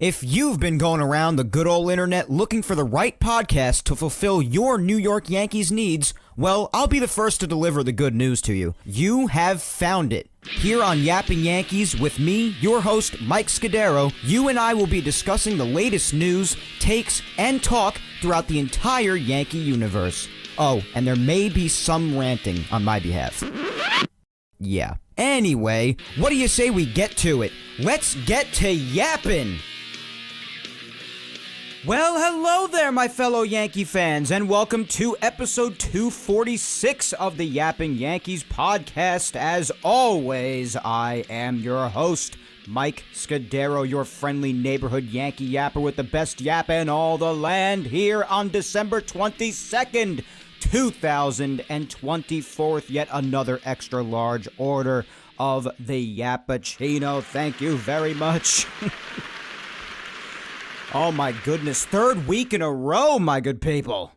If you've been going around the good old internet looking for the right podcast to fulfill your New York Yankees needs, well, I'll be the first to deliver the good news to you. You have found it. Here on Yapping Yankees with me, your host, Mike Scudero, you and I will be discussing the latest news, takes, and talk throughout the entire Yankee universe. Oh, and there may be some ranting on my behalf. Yeah. Anyway, what do you say we get to it? Let's get to yapping! Well, hello there, my fellow Yankee fans, and welcome to episode 246 of the Yapping Yankees podcast. As always, I am your host, Mike Scudero, your friendly neighborhood Yankee yapper with the best yap in all the land, here on December 22nd, 2024, yet another extra large order of the Yappuccino. Thank you very much. Oh my goodness, third week in a row, my good people.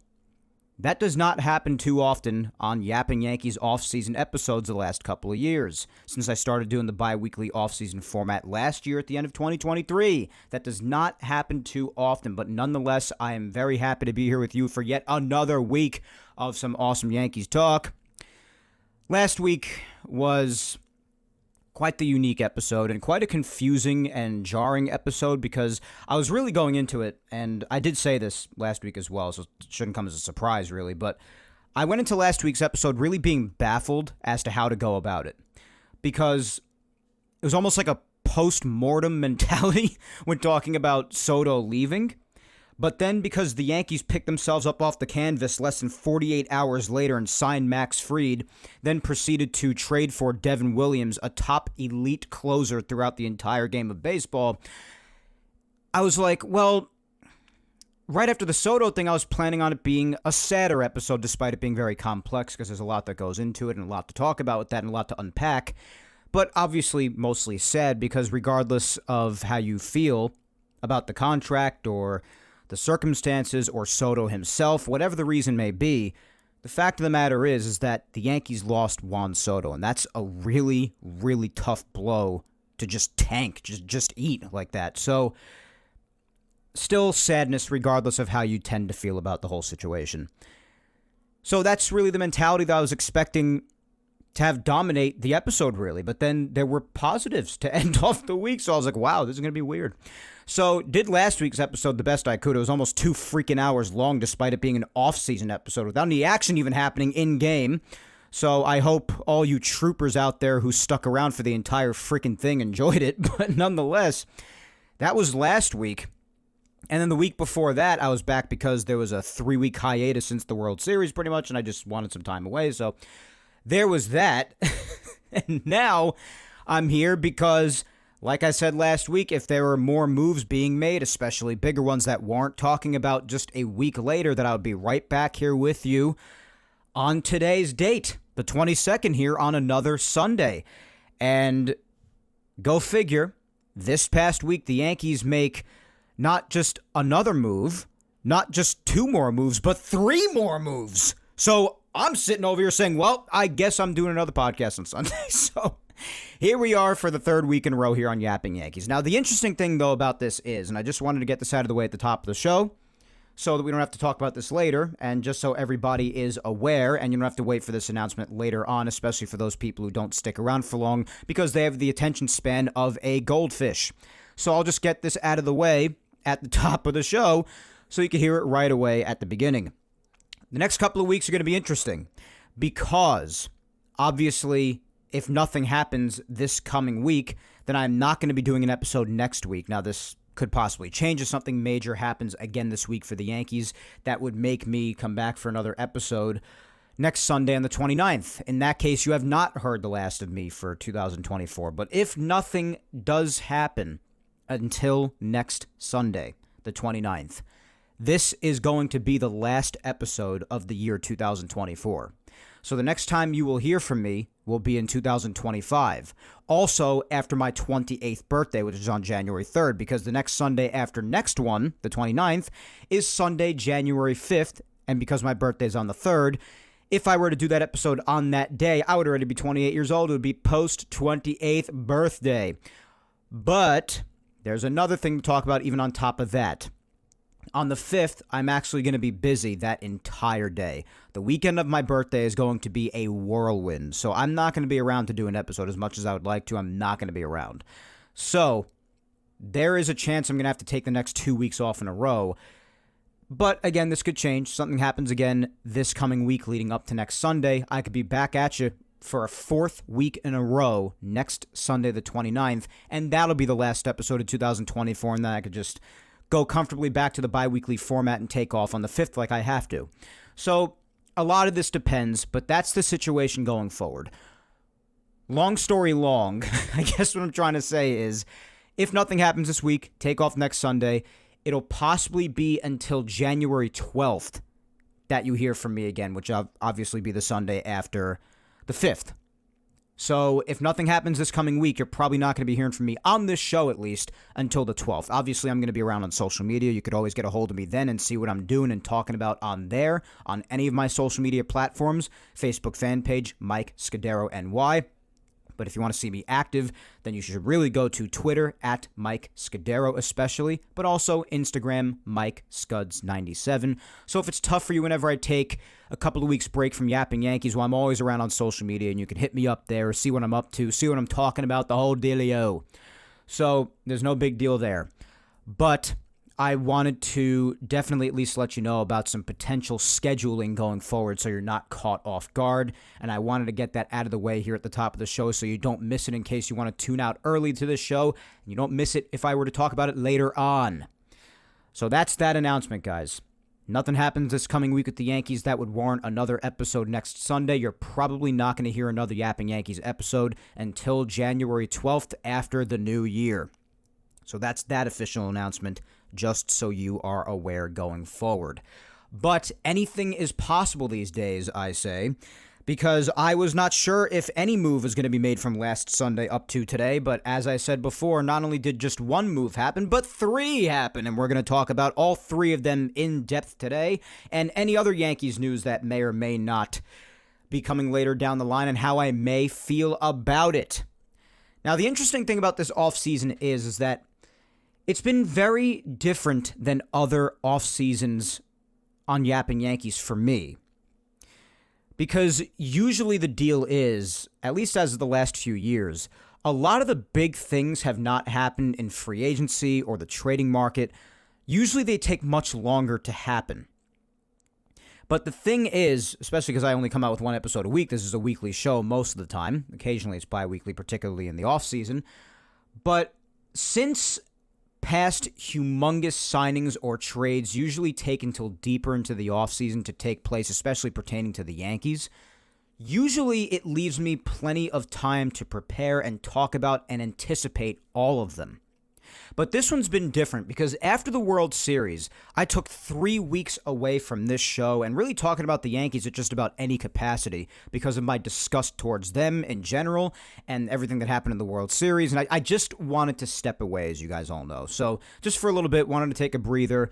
That does not happen too often on Yapping Yankees off-season episodes the last couple of years, since I started doing the bi-weekly off-season format last year at the end of 2023. That does not happen too often, but nonetheless, I am very happy to be here with you for yet another week of some awesome Yankees talk. Last week was quite the unique episode and quite a confusing and jarring episode because I was really going into it, and I did say this last week as well, so it shouldn't come as a surprise really, but I went into last week's episode really being baffled as to how to go about it because it was almost like a post-mortem mentality when talking about Soto leaving. But then because the Yankees picked themselves up off the canvas less than 48 hours later and signed Max Fried, then proceeded to trade for Devin Williams, a top elite closer throughout the entire game of baseball, I was like, well, right after the Soto thing, I was planning on it being a sadder episode, despite it being very complex, because there's a lot that goes into it and a lot to talk about with that and a lot to unpack. But obviously mostly sad, because regardless of how you feel about the contract or the circumstances or Soto himself, whatever the reason may be, the fact of the matter is that the Yankees lost Juan Soto, and that's a really, really tough blow to just tank, just eat like that. So, still sadness regardless of how you tend to feel about the whole situation. So that's really the mentality that I was expecting to have dominate the episode, really. But then there were positives to end off the week, so I was like, wow, this is going to be weird. So, did last week's episode the best I could. It was almost 2 freaking hours long, despite it being an off-season episode, without any action even happening in-game. So, I hope all you troopers out there who stuck around for the entire freaking thing enjoyed it. But nonetheless, that was last week. And then the week before that, I was back because there was a 3-week hiatus since the World Series, pretty much, and I just wanted some time away. So, there was that. And now, I'm here because, like I said last week, if there were more moves being made, especially bigger ones that weren't talking about just a week later, that I would be right back here with you on today's date, the 22nd, here on another Sunday. And go figure, this past week the Yankees make not just another move, not just 2 more moves, but 3 more moves. So I'm sitting over here saying, well, I guess I'm doing another podcast on Sunday. So here we are for the 3rd week in a row here on Yapping Yankees. Now, the interesting thing, though, about this is, and I just wanted to get this out of the way at the top of the show so that we don't have to talk about this later, and just so everybody is aware, and you don't have to wait for this announcement later on, especially for those people who don't stick around for long, because they have the attention span of a goldfish. So I'll just get this out of the way at the top of the show so you can hear it right away at the beginning. The next couple of weeks are going to be interesting because, obviously, if nothing happens this coming week, then I'm not going to be doing an episode next week. Now, this could possibly change if something major happens again this week for the Yankees. That would make me come back for another episode next Sunday on the 29th. In that case, you have not heard the last of me for 2024. But if nothing does happen until next Sunday, the 29th, this is going to be the last episode of the year 2024. So the next time you will hear from me will be in 2025. Also, after my 28th birthday, which is on January 3rd, because the next Sunday after next one, the 29th, is Sunday, January 5th. And because my birthday is on the 3rd, if I were to do that episode on that day, I would already be 28 years old. It would be post 28th birthday. But there's another thing to talk about even on top of that. On the 5th, I'm actually going to be busy that entire day. The weekend of my birthday is going to be a whirlwind, so I'm not going to be around to do an episode as much as I would like to. I'm not going to be around. So, there is a chance I'm going to have to take the next 2 weeks off in a row. But, again, this could change. Something happens again this coming week leading up to next Sunday. I could be back at you for a 4th week in a row next Sunday the 29th, and that'll be the last episode of 2024, and then I could just go comfortably back to the bi-weekly format and take off on the 5th like I have to. So, a lot of this depends, but that's the situation going forward. Long story long, I guess what I'm trying to say is, if nothing happens this week, take off next Sunday. It'll possibly be until January 12th that you hear from me again, which will obviously be the Sunday after the 5th. So if nothing happens this coming week, you're probably not going to be hearing from me on this show, at least, until the 12th. Obviously, I'm going to be around on social media. You could always get a hold of me then and see what I'm doing and talking about on there, on any of my social media platforms. Facebook fan page, Mike Scudero NY. But if you want to see me active, then you should really go to Twitter, at Mike Scudero especially, but also Instagram, Mike Scuds97. So if it's tough for you whenever I take a couple of weeks break from Yapping Yankees, well, I'm always around on social media, and you can hit me up there, see what I'm up to, see what I'm talking about, the whole dealio. So there's no big deal there. But I wanted to definitely at least let you know about some potential scheduling going forward so you're not caught off guard. And I wanted to get that out of the way here at the top of the show so you don't miss it in case you want to tune out early to this show. And you don't miss it if I were to talk about it later on. So that's that announcement, guys. Nothing happens this coming week with the Yankees that would warrant another episode next Sunday. You're probably not going to hear another Yapping Yankees episode until January 12th after the new year. So that's that official announcement, just so you are aware going forward. But anything is possible these days, I say, because I was not sure if any move was going to be made from last Sunday up to today, but as I said before, not only did just one move happen, but 3 happen, and we're going to talk about all 3 of them in depth today, and any other Yankees news that may or may not be coming later down the line, and how I may feel about it. Now, the interesting thing about this offseason is that it's been very different than other off seasons on Yapping Yankees for me. Because usually the deal is, at least as of the last few years, a lot of the big things have not happened in free agency or the trading market. Usually they take much longer to happen. But the thing is, especially because I only come out with one episode a week, this is a weekly show most of the time. Occasionally it's bi-weekly, particularly in the off season. But since past humongous signings or trades usually take until deeper into the offseason to take place, especially pertaining to the Yankees, usually it leaves me plenty of time to prepare and talk about and anticipate all of them. But this one's been different because after the World Series, I took 3 weeks away from this show and really talking about the Yankees at just about any capacity because of my disgust towards them in general and everything that happened in the World Series. And I just wanted to step away, as you guys all know. So just for a little bit, wanted to take a breather,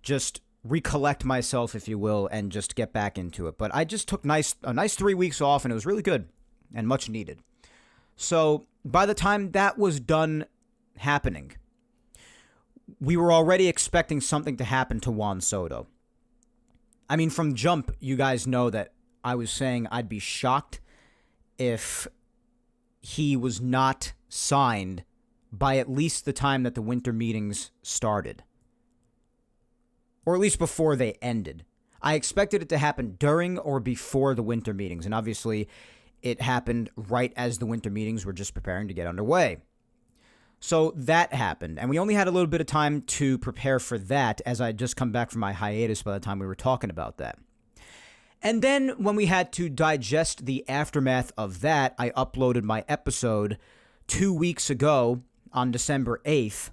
just recollect myself, if you will, and just get back into it. But I just took a nice 3 weeks off, and it was really good and much needed. So by the time that was done happening, we were already expecting something to happen to Juan Soto. I mean, from jump, you guys know that I was saying I'd be shocked if he was not signed by at least the time that the winter meetings started. Or at least before they ended. I expected it to happen during or before the winter meetings, and obviously it happened right as the winter meetings were just preparing to get underway. So that happened, and we only had a little bit of time to prepare for that as I had just come back from my hiatus by the time we were talking about that. And then when we had to digest the aftermath of that, I uploaded my episode 2 weeks ago on December 8th.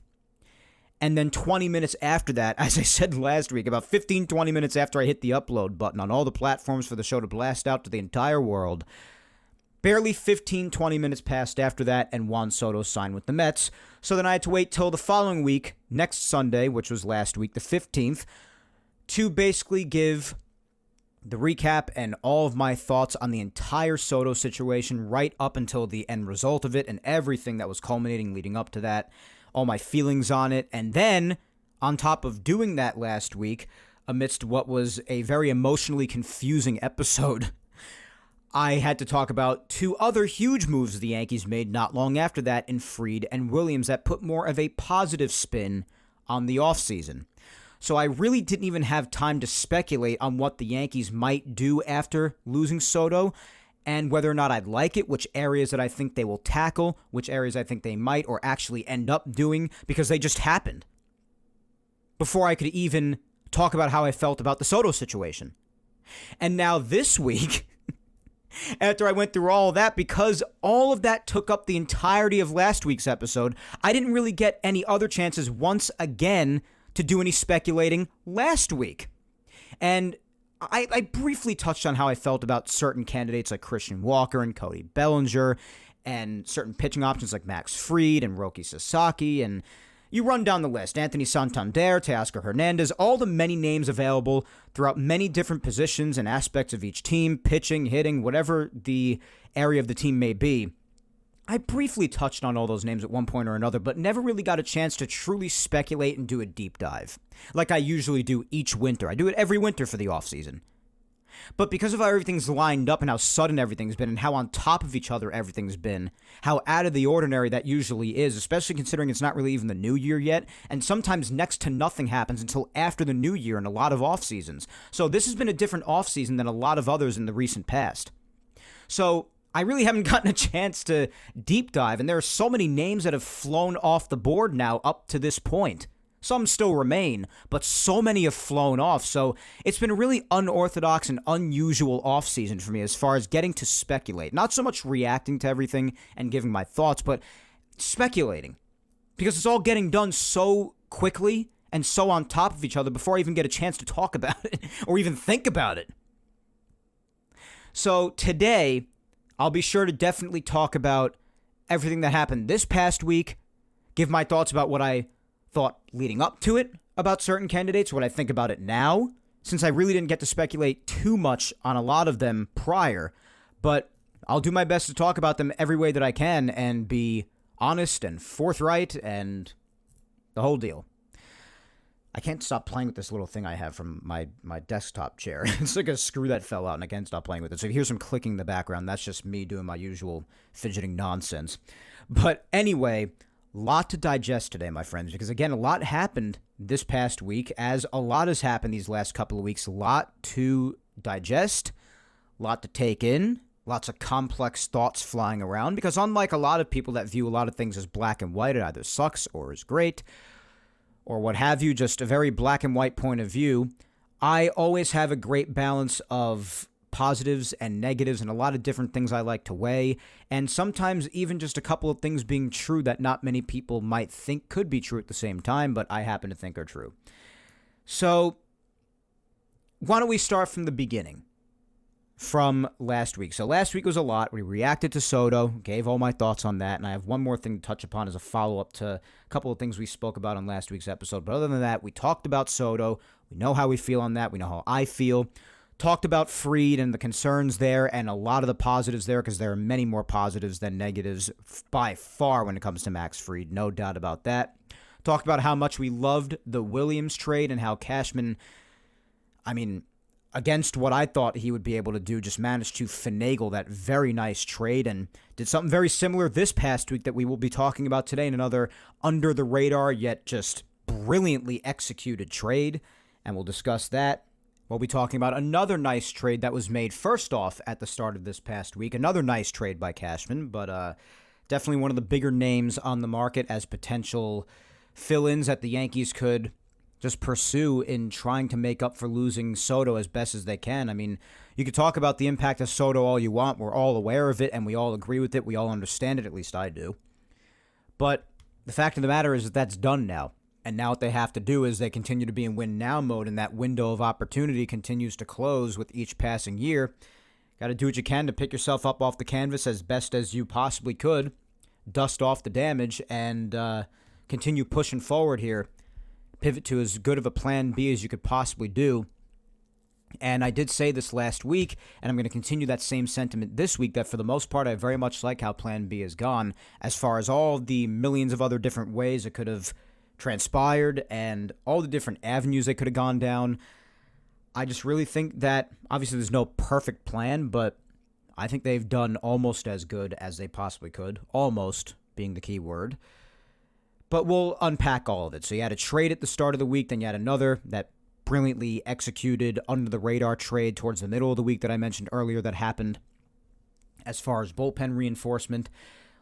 And then 20 minutes after that, as I said last week, about 15, 20 minutes after I hit the upload button on all the platforms for the show to blast out to the entire world, barely 15, 20 minutes passed after that, and Juan Soto signed with the Mets. So then I had to wait till the following week, next Sunday, which was last week, the 15th, to basically give the recap and all of my thoughts on the entire Soto situation right up until the end result of it and everything that was culminating leading up to that. all my feelings on it. And then, on top of doing that last week, amidst what was a very emotionally confusing episode, I had to talk about two other huge moves the Yankees made not long after that in Fried and Williams that put more of a positive spin on the offseason. So I really didn't even have time to speculate on what the Yankees might do after losing Soto and whether or not I'd like it, which areas that I think they will tackle, which areas I think they might or actually end up doing, because they just happened before I could even talk about how I felt about the Soto situation. And now this week, after I went through all of that, because all of that took up the entirety of last week's episode, I didn't really get any other chances once again to do any speculating last week. And I briefly touched on how I felt about certain candidates like Christian Walker and Cody Bellinger, and certain pitching options like Max Fried and Roki Sasaki, and you run down the list: Anthony Santander, Teoscar Hernandez, all the many names available throughout many different positions and aspects of each team, pitching, hitting, whatever the area of the team may be. I briefly touched on all those names at one point or another, but never really got a chance to truly speculate and do a deep dive, like I usually do each winter. I do it every winter for the offseason. But because of how everything's lined up and how sudden everything's been and how on top of each other everything's been, how out of the ordinary that usually is, especially considering it's not really even the new year yet, and sometimes next to nothing happens until after the new year in a lot of off seasons. So this has been a different off season than a lot of others in the recent past. So I really haven't gotten a chance to deep dive, and there are so many names that have flown off the board now up to this point. Some still remain, but so many have flown off, so it's been a really unorthodox and unusual offseason for me as far as getting to speculate. Not so much reacting to everything and giving my thoughts, but speculating. Because it's all getting done so quickly and so on top of each other before I even get a chance to talk about it or even think about it. So today, I'll be sure to definitely talk about everything that happened this past week, give my thoughts about what I thought leading up to it about certain candidates, what I think about it now, since I really didn't get to speculate too much on a lot of them prior, but I'll do my best to talk about them every way that I can and be honest and forthright and the whole deal. I can't stop playing with this little thing I have from my desktop chair. It's like a screw that fell out, and I can't stop playing with it. So if you hear some clicking in the background, that's just me doing my usual fidgeting nonsense. But anyway, lot to digest today, my friends, because again, a lot happened this past week, as a lot has happened these last couple of weeks. A lot to digest, a lot to take in, lots of complex thoughts flying around, because unlike a lot of people that view a lot of things as black and white, it either sucks or is great, or what have you, just a very black and white point of view, I always have a great balance of positives and negatives and a lot of different things I like to weigh, and sometimes even just a couple of things being true that not many people might think could be true at the same time, but I happen to think are true. So why don't we start from the beginning, from last week. So last week was a lot. We reacted to Soto, gave all my thoughts on that, and I have one more thing to touch upon as a follow-up to a couple of things we spoke about on last week's episode. But other than that, we talked about Soto. We know how we feel on that. We know how I feel. Talked about Fried and the concerns there and a lot of the positives there, because there are many more positives than negatives by far when it comes to Max Fried, no doubt about that. Talked about how much we loved the Williams trade and how Cashman, against what I thought he would be able to do, just managed to finagle that very nice trade and did something very similar this past week that we will be talking about today in another under-the-radar yet just brilliantly executed trade, and we'll discuss that. We'll be talking about another nice trade that was made first off at the start of this past week. Another nice trade by Cashman, but definitely one of the bigger names on the market as potential fill-ins that the Yankees could just pursue in trying to make up for losing Soto as best as they can. I mean, you could talk about the impact of Soto all you want. We're all aware of it, and we all agree with it. We all understand it, at least I do. But the fact of the matter is that that's done now. And now what they have to do is they continue to be in win-now mode, and that window of opportunity continues to close with each passing year. Got to do what you can to pick yourself up off the canvas as best as you possibly could, dust off the damage, and continue pushing forward here. Pivot to as good of a plan B as you could possibly do. And I did say this last week, and I'm going to continue that same sentiment this week, that for the most part, I very much like how Plan B has gone as far as all the millions of other different ways it could have transpired and all the different avenues they could have gone down. I just really think that, obviously there's no perfect plan, but I think they've done almost as good as they possibly could. Almost being the key word. But we'll unpack all of it. So you had a trade at the start of the week, then you had another that brilliantly executed under-the-radar trade towards the middle of the week that I mentioned earlier that happened as far as bullpen reinforcement.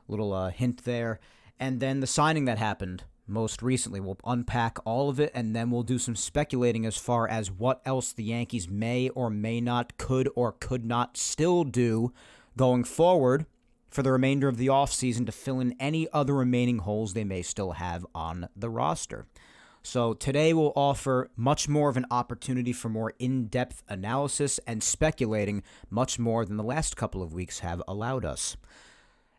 Little hint there. And then the signing that happened most recently. We'll unpack all of it, and then we'll do some speculating as far as what else the Yankees may or may not, could or could not still do going forward for the remainder of the offseason to fill in any other remaining holes they may still have on the roster. So today we'll offer much more of an opportunity for more in-depth analysis and speculating much more than the last couple of weeks have allowed us.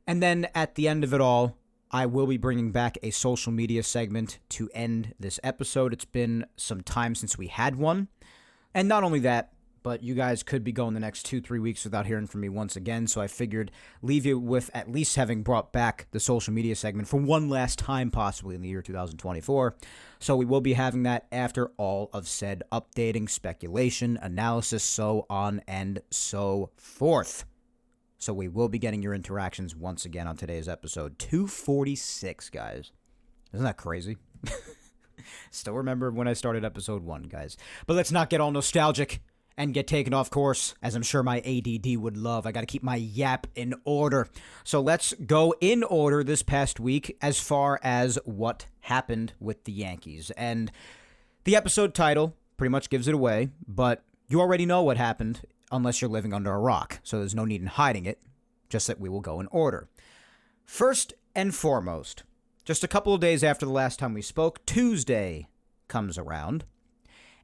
And then at the end of it all, I will be bringing back a social media segment to end this episode. It's been some time since we had one. And not only that, but you guys could be going the next 2-3 weeks without hearing from me once again, so I figured leave you with at least having brought back the social media segment for one last time, possibly in the year 2024. So we will be having that after all of said updating, speculation, analysis, so on and so forth. So we will be getting your interactions once again on today's episode. 246, guys. Isn't that crazy? Still remember when I started episode 1, guys. But let's not get all nostalgic and get taken off course, as I'm sure my ADD would love. I got to keep my yap in order. So let's go in order this past week as far as what happened with the Yankees. And the episode title pretty much gives it away, but you already know what happened unless you're living under a rock. So there's no need in hiding it, just that we will go in order. First and foremost, just a couple of days after the last time we spoke, Tuesday comes around,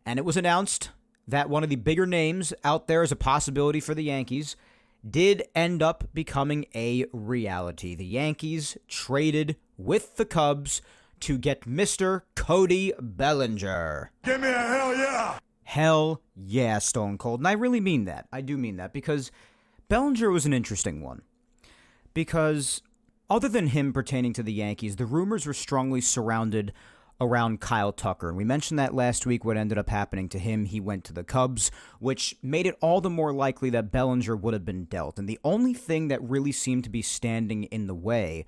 and it was announced that one of the bigger names out there as a possibility for the Yankees did end up becoming a reality. The Yankees traded with the Cubs to get Mr. Cody Bellinger. Give me a hell yeah! Hell yeah, Stone Cold. And I really mean that. I do mean that, because Bellinger was an interesting one. Because other than him pertaining to the Yankees, the rumors were strongly surrounded around Kyle Tucker. And we mentioned that last week, what ended up happening to him. He went to the Cubs, which made it all the more likely that Bellinger would have been dealt. And the only thing that really seemed to be standing in the way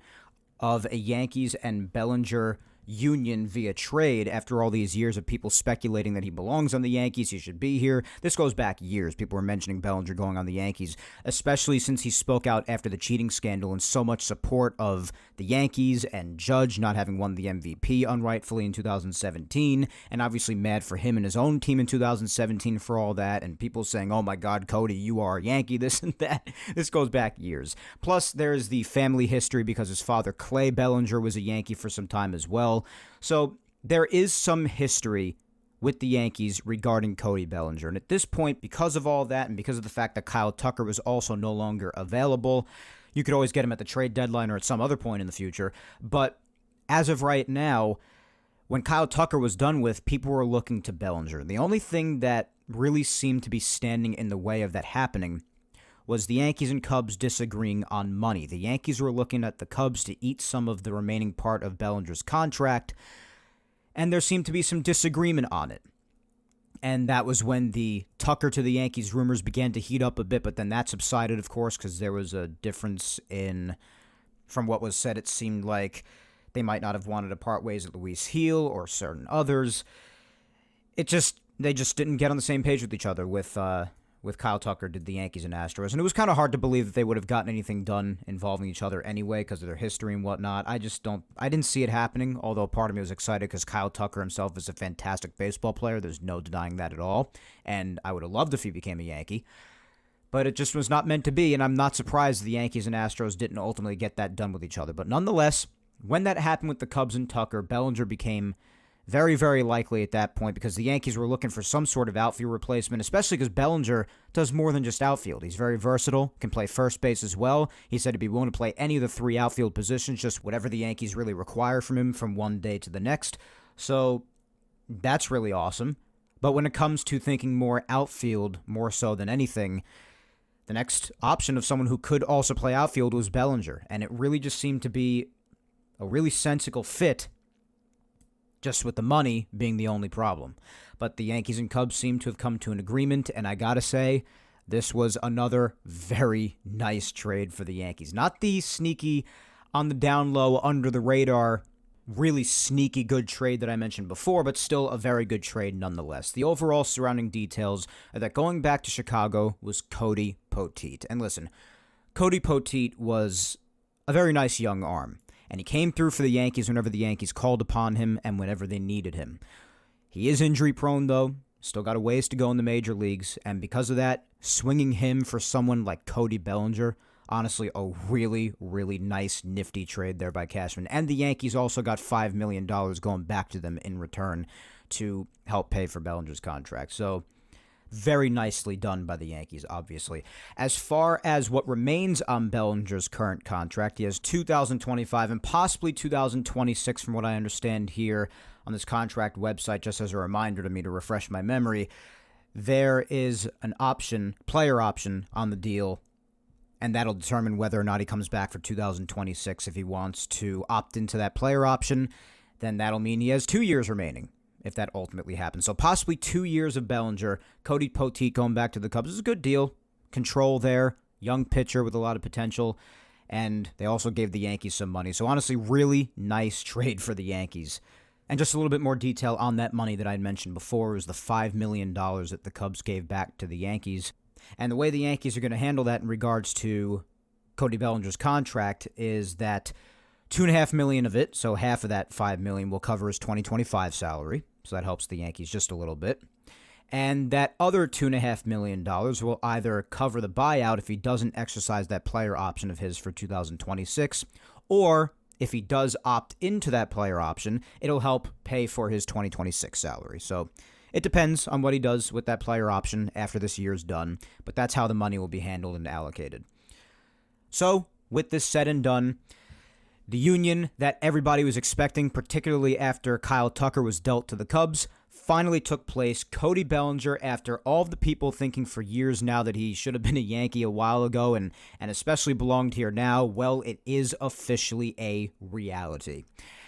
of a Yankees and Bellinger union via trade after all these years of people speculating that he belongs on the Yankees, he should be here. This goes back years. People were mentioning Bellinger going on the Yankees, especially since he spoke out after the cheating scandal in so much support of the Yankees and Judge not having won the MVP unrightfully in 2017, and obviously mad for him and his own team in 2017 for all that, and people saying, oh my God, Cody, you are a Yankee, this and that. This goes back years. Plus, there's the family history because his father, Clay Bellinger, was a Yankee for some time as well. So there is some history with the Yankees regarding Cody Bellinger. And at this point, because of all that and because of the fact that Kyle Tucker was also no longer available, you could always get him at the trade deadline or at some other point in the future. But as of right now, when Kyle Tucker was done with, people were looking to Bellinger. The only thing that really seemed to be standing in the way of that happening was the Yankees and Cubs disagreeing on money. The Yankees were looking at the Cubs to eat some of the remaining part of Bellinger's contract, and there seemed to be some disagreement on it. And that was when the Tucker to the Yankees rumors began to heat up a bit, but then that subsided, of course, because there was a difference in, from what was said, it seemed like they might not have wanted to part ways with Luis Heel or certain others. They just didn't get on the same page with each other with Kyle Tucker did the Yankees and Astros. And it was kind of hard to believe that they would have gotten anything done involving each other anyway because of their history and whatnot. I didn't see it happening, although part of me was excited because Kyle Tucker himself is a fantastic baseball player. There's no denying that at all. And I would have loved if he became a Yankee. But it just was not meant to be, and I'm not surprised the Yankees and Astros didn't ultimately get that done with each other. But nonetheless, when that happened with the Cubs and Tucker, Bellinger became very, very likely at that point because the Yankees were looking for some sort of outfield replacement, especially because Bellinger does more than just outfield. He's very versatile, can play first base as well. He said he'd be willing to play any of the 3 outfield positions, just whatever the Yankees really require from him from one day to the next. So that's really awesome. But when it comes to thinking more outfield, more so than anything, the next option of someone who could also play outfield was Bellinger. And it really just seemed to be a really sensible fit, just with the money being the only problem. But the Yankees and Cubs seem to have come to an agreement, and I gotta say, this was another very nice trade for the Yankees. Not the sneaky, on the down low, under the radar, really sneaky good trade that I mentioned before, but still a very good trade nonetheless. The overall surrounding details are that going back to Chicago was Cody Poteet. And listen, Cody Poteet was a very nice young arm, and he came through for the Yankees whenever the Yankees called upon him and whenever they needed him. He is injury prone, though. Still got a ways to go in the major leagues, and because of that, swinging him for someone like Cody Bellinger, honestly, a really, really nice, nifty trade there by Cashman. And the Yankees also got $5 million going back to them in return to help pay for Bellinger's contract. So, very nicely done by the Yankees, obviously. As far as what remains on Bellinger's current contract, he has 2025 and possibly 2026 from what I understand here on this contract website, just as a reminder to me to refresh my memory. There is an option, player option on the deal, and that'll determine whether or not he comes back for 2026. If he wants to opt into that player option, then that'll mean he has 2 years remaining, if that ultimately happens. So possibly 2 years of Bellinger. Cody Poteet going back to the Cubs is a good deal. Control there, young pitcher with a lot of potential, and they also gave the Yankees some money. So honestly, really nice trade for the Yankees. And just a little bit more detail on that money that I had mentioned before was the $5 million that the Cubs gave back to the Yankees. And the way the Yankees are going to handle that in regards to Cody Bellinger's contract is that $2.5 million of it, so half of that $5 million, will cover his 2025 salary. So that helps the Yankees just a little bit. And that other $2.5 million will either cover the buyout if he doesn't exercise that player option of his for 2026, or if he does opt into that player option, it'll help pay for his 2026 salary. So it depends on what he does with that player option after this year's done, but that's how the money will be handled and allocated. So, with this said and done, the union that everybody was expecting, particularly after Kyle Tucker was dealt to the Cubs, finally took place. Cody Bellinger, after all of the people thinking for years now that he should have been a Yankee a while ago and especially belonged here now, well, it is officially a reality.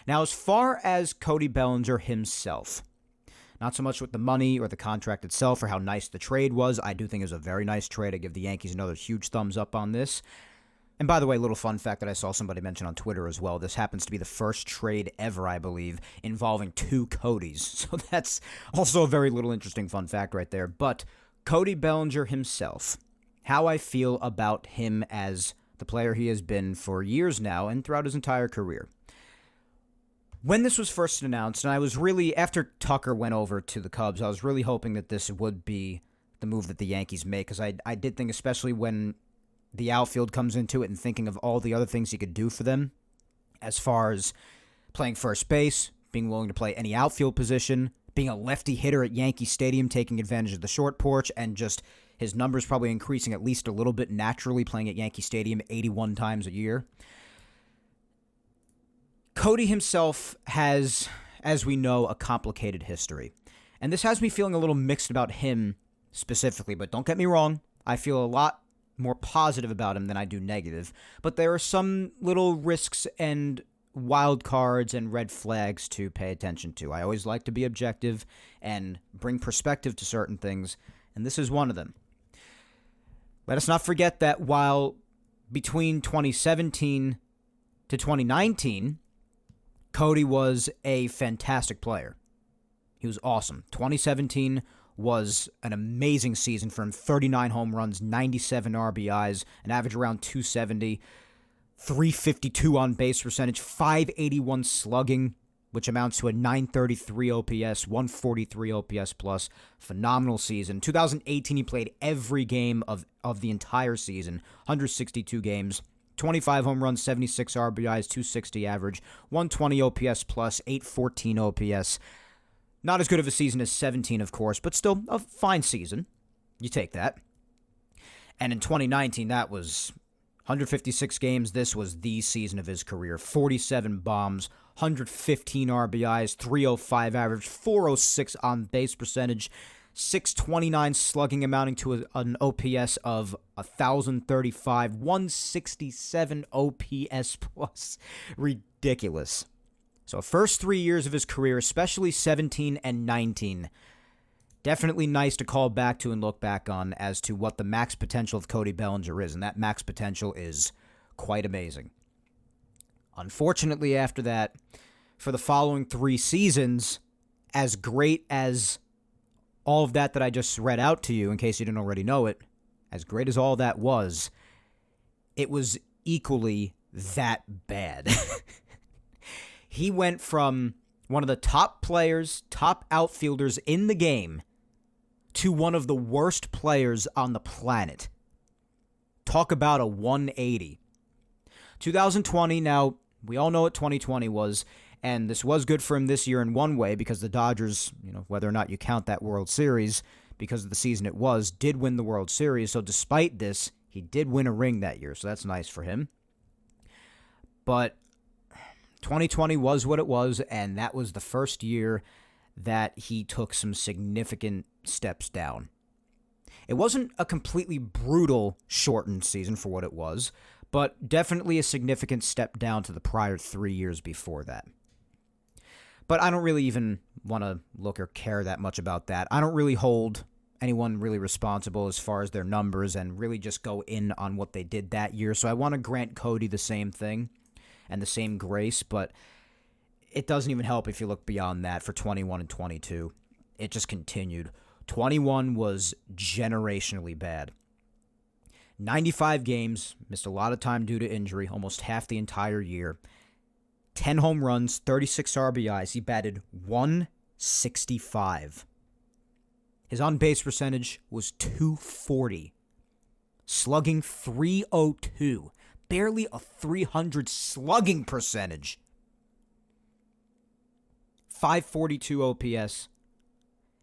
Now, as far as Cody Bellinger himself, not so much with the money or the contract itself or how nice the trade was. I do think it was a very nice trade. I give the Yankees another huge thumbs up on this. And by the way, little fun fact that I saw somebody mention on Twitter as well. This happens to be the first trade ever, I believe, involving two Codys. So that's also a very little interesting fun fact right there. But Cody Bellinger himself, how I feel about him as the player he has been for years now and throughout his entire career. When this was first announced, and I was really, after Tucker went over to the Cubs, I was really hoping that this would be the move that the Yankees make, because I did think, especially when the outfield comes into it and thinking of all the other things he could do for them, as far as playing first base, being willing to play any outfield position, being a lefty hitter at Yankee Stadium, taking advantage of the short porch, and just his numbers probably increasing at least a little bit naturally playing at Yankee Stadium 81 times a year. Cody himself has, as we know, a complicated history. And this has me feeling a little mixed about him specifically, but don't get me wrong, I feel a lot more positive about him than I do negative. But there are some little risks and wild cards and red flags to pay attention to. I always like to be objective and bring perspective to certain things, and this is one of them. Let us not forget that while between 2017 to 2019, Cody was a fantastic player. He was awesome. 2017 was an amazing season for him. 39 home runs, 97 RBIs, an average around 270, 352 on base percentage, 581 slugging, which amounts to a 933 OPS, 143 OPS plus. Phenomenal season. 2018, he played every game of the entire season, 162 games. 25 home runs, 76 RBIs, 260 average, 120 OPS plus, 814 OPS. Not as good of a season as 17, of course, but still a fine season. You take that. And in 2019, that was 156 games, this was the season of his career. 47 bombs, 115 RBIs, 305 average, 406 on base percentage, 629 slugging, amounting to an OPS of 1,035, 167 OPS plus. Ridiculous. So first 3 years of his career, especially 17 and 19, definitely nice to call back to and look back on as to what the max potential of Cody Bellinger is, and that max potential is quite amazing. Unfortunately, after that, for the following 3 seasons, as great as all of that I just read out to you, in case you didn't already know it, as great as all that was, it was equally that bad. He went from one of the top players, top outfielders in the game, to one of the worst players on the planet. Talk about a 180. 2020, now, we all know what 2020 was, and this was good for him this year in one way because the Dodgers, whether or not you count that World Series, because of the season it was, did win the World Series. So despite this, he did win a ring that year, so that's nice for him. But 2020 was what it was, and that was the first year that he took some significant steps down. It wasn't a completely brutal shortened season for what it was, but definitely a significant step down to the prior 3 years before that. But I don't really even want to look or care that much about that. I don't really hold anyone really responsible as far as their numbers and really just go in on what they did that year. So I want to grant Cody the same thing and the same grace, but it doesn't even help if you look beyond that for 21 and 22. It just continued. 21 was generationally bad. 95 games, missed a lot of time due to injury, almost half the entire year. 10 home runs, 36 RBIs. He batted .165. His on-base percentage was .240. Slugging .302. Barely a .300 slugging percentage. .542 OPS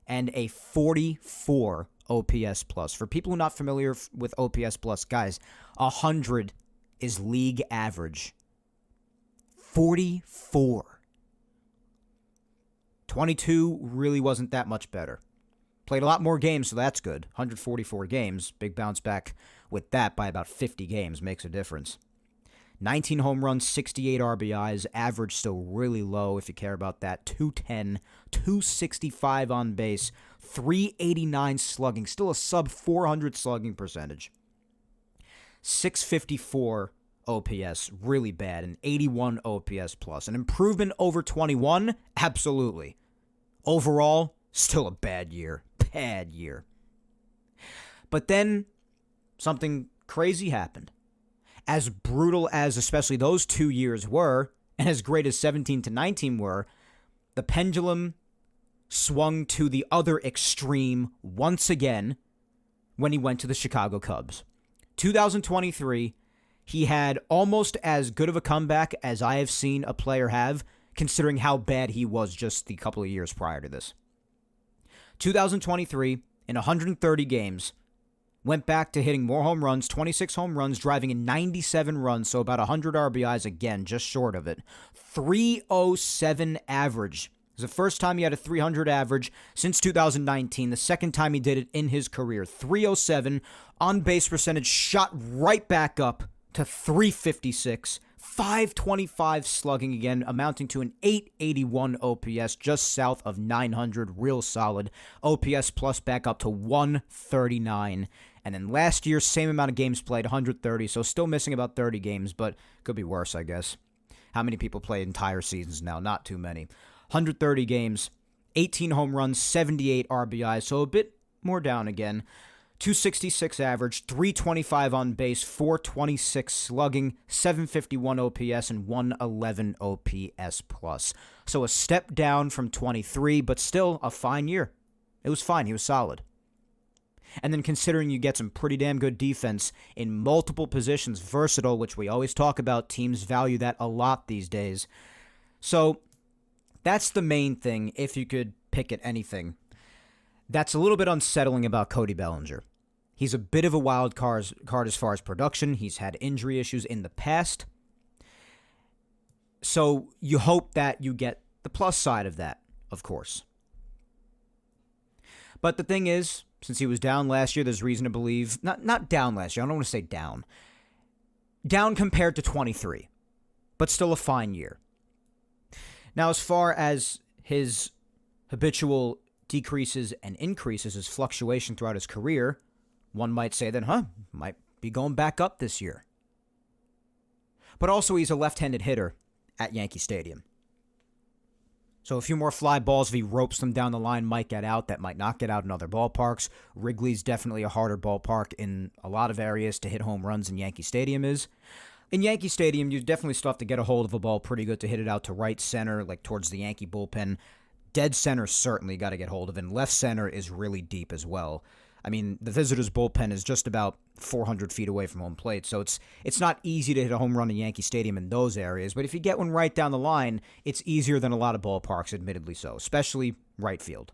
and a 44 OPS plus. For people who are not familiar with OPS plus, guys, 100 is league average. 44. 22 really wasn't that much better. Played a lot more games, so that's good. 144 games. Big bounce back with that by about 50 games. Makes a difference. 19 home runs, 68 RBIs. Average still really low if you care about that. 210, 265 on base, 389 slugging. Still a sub 400 slugging percentage. 654 OPS, really bad. An 81 OPS plus. An improvement over 21? Absolutely. Overall, still a bad year. Bad year. But then, something crazy happened. As brutal as especially those 2 years were, and as great as 17 to 19 were, the pendulum swung to the other extreme once again when he went to the Chicago Cubs. 2023, he had almost as good of a comeback as I have seen a player have, considering how bad he was just the couple of years prior to this. 2023, in 130 games, went back to hitting more home runs, 26 home runs, driving in 97 runs, so about 100 RBIs again, just short of it. 307 average. It was the first time he had a 300 average since 2019, the second time he did it in his career. 307, on-base percentage shot right back up to 356. 525 slugging again, amounting to an 881 OPS, just south of 900, real solid. OPS plus back up to 139. And then last year, same amount of games played, 130, so still missing about 30 games, but could be worse, I guess. How many people play entire seasons now? Not too many. 130 games, 18 home runs, 78 RBIs, so a bit more down again. 266 average, 325 on base, 426 slugging, 751 OPS, and 111 OPS plus. So a step down from 23, but still a fine year. It was fine. He was solid. And then considering you get some pretty damn good defense in multiple positions, versatile, which we always talk about, teams value that a lot these days. So that's the main thing, if you could pick at anything. That's a little bit unsettling about Cody Bellinger. He's a bit of a wild card as far as production. He's had injury issues in the past. So you hope that you get the plus side of that, of course. But the thing is, since he was down last year, there's reason to believe, not down last year, I don't want to say down. Down compared to 23, but still a fine year. Now, as far as his habitual decreases and increases, his fluctuation throughout his career, one might say that, might be going back up this year. But also he's a left-handed hitter at Yankee Stadium. So a few more fly balls, if he ropes them down the line, might get out. That might not get out in other ballparks. Wrigley's definitely a harder ballpark in a lot of areas to hit home runs than Yankee Stadium is. In Yankee Stadium, you definitely still have to get a hold of a ball pretty good to hit it out to right center, like towards the Yankee bullpen. Dead center certainly got to get hold of, and left center is really deep as well. I mean, the visitors' bullpen is just about 400 feet away from home plate, so it's not easy to hit a home run in Yankee Stadium in those areas, but if you get one right down the line, it's easier than a lot of ballparks, admittedly so, especially right field.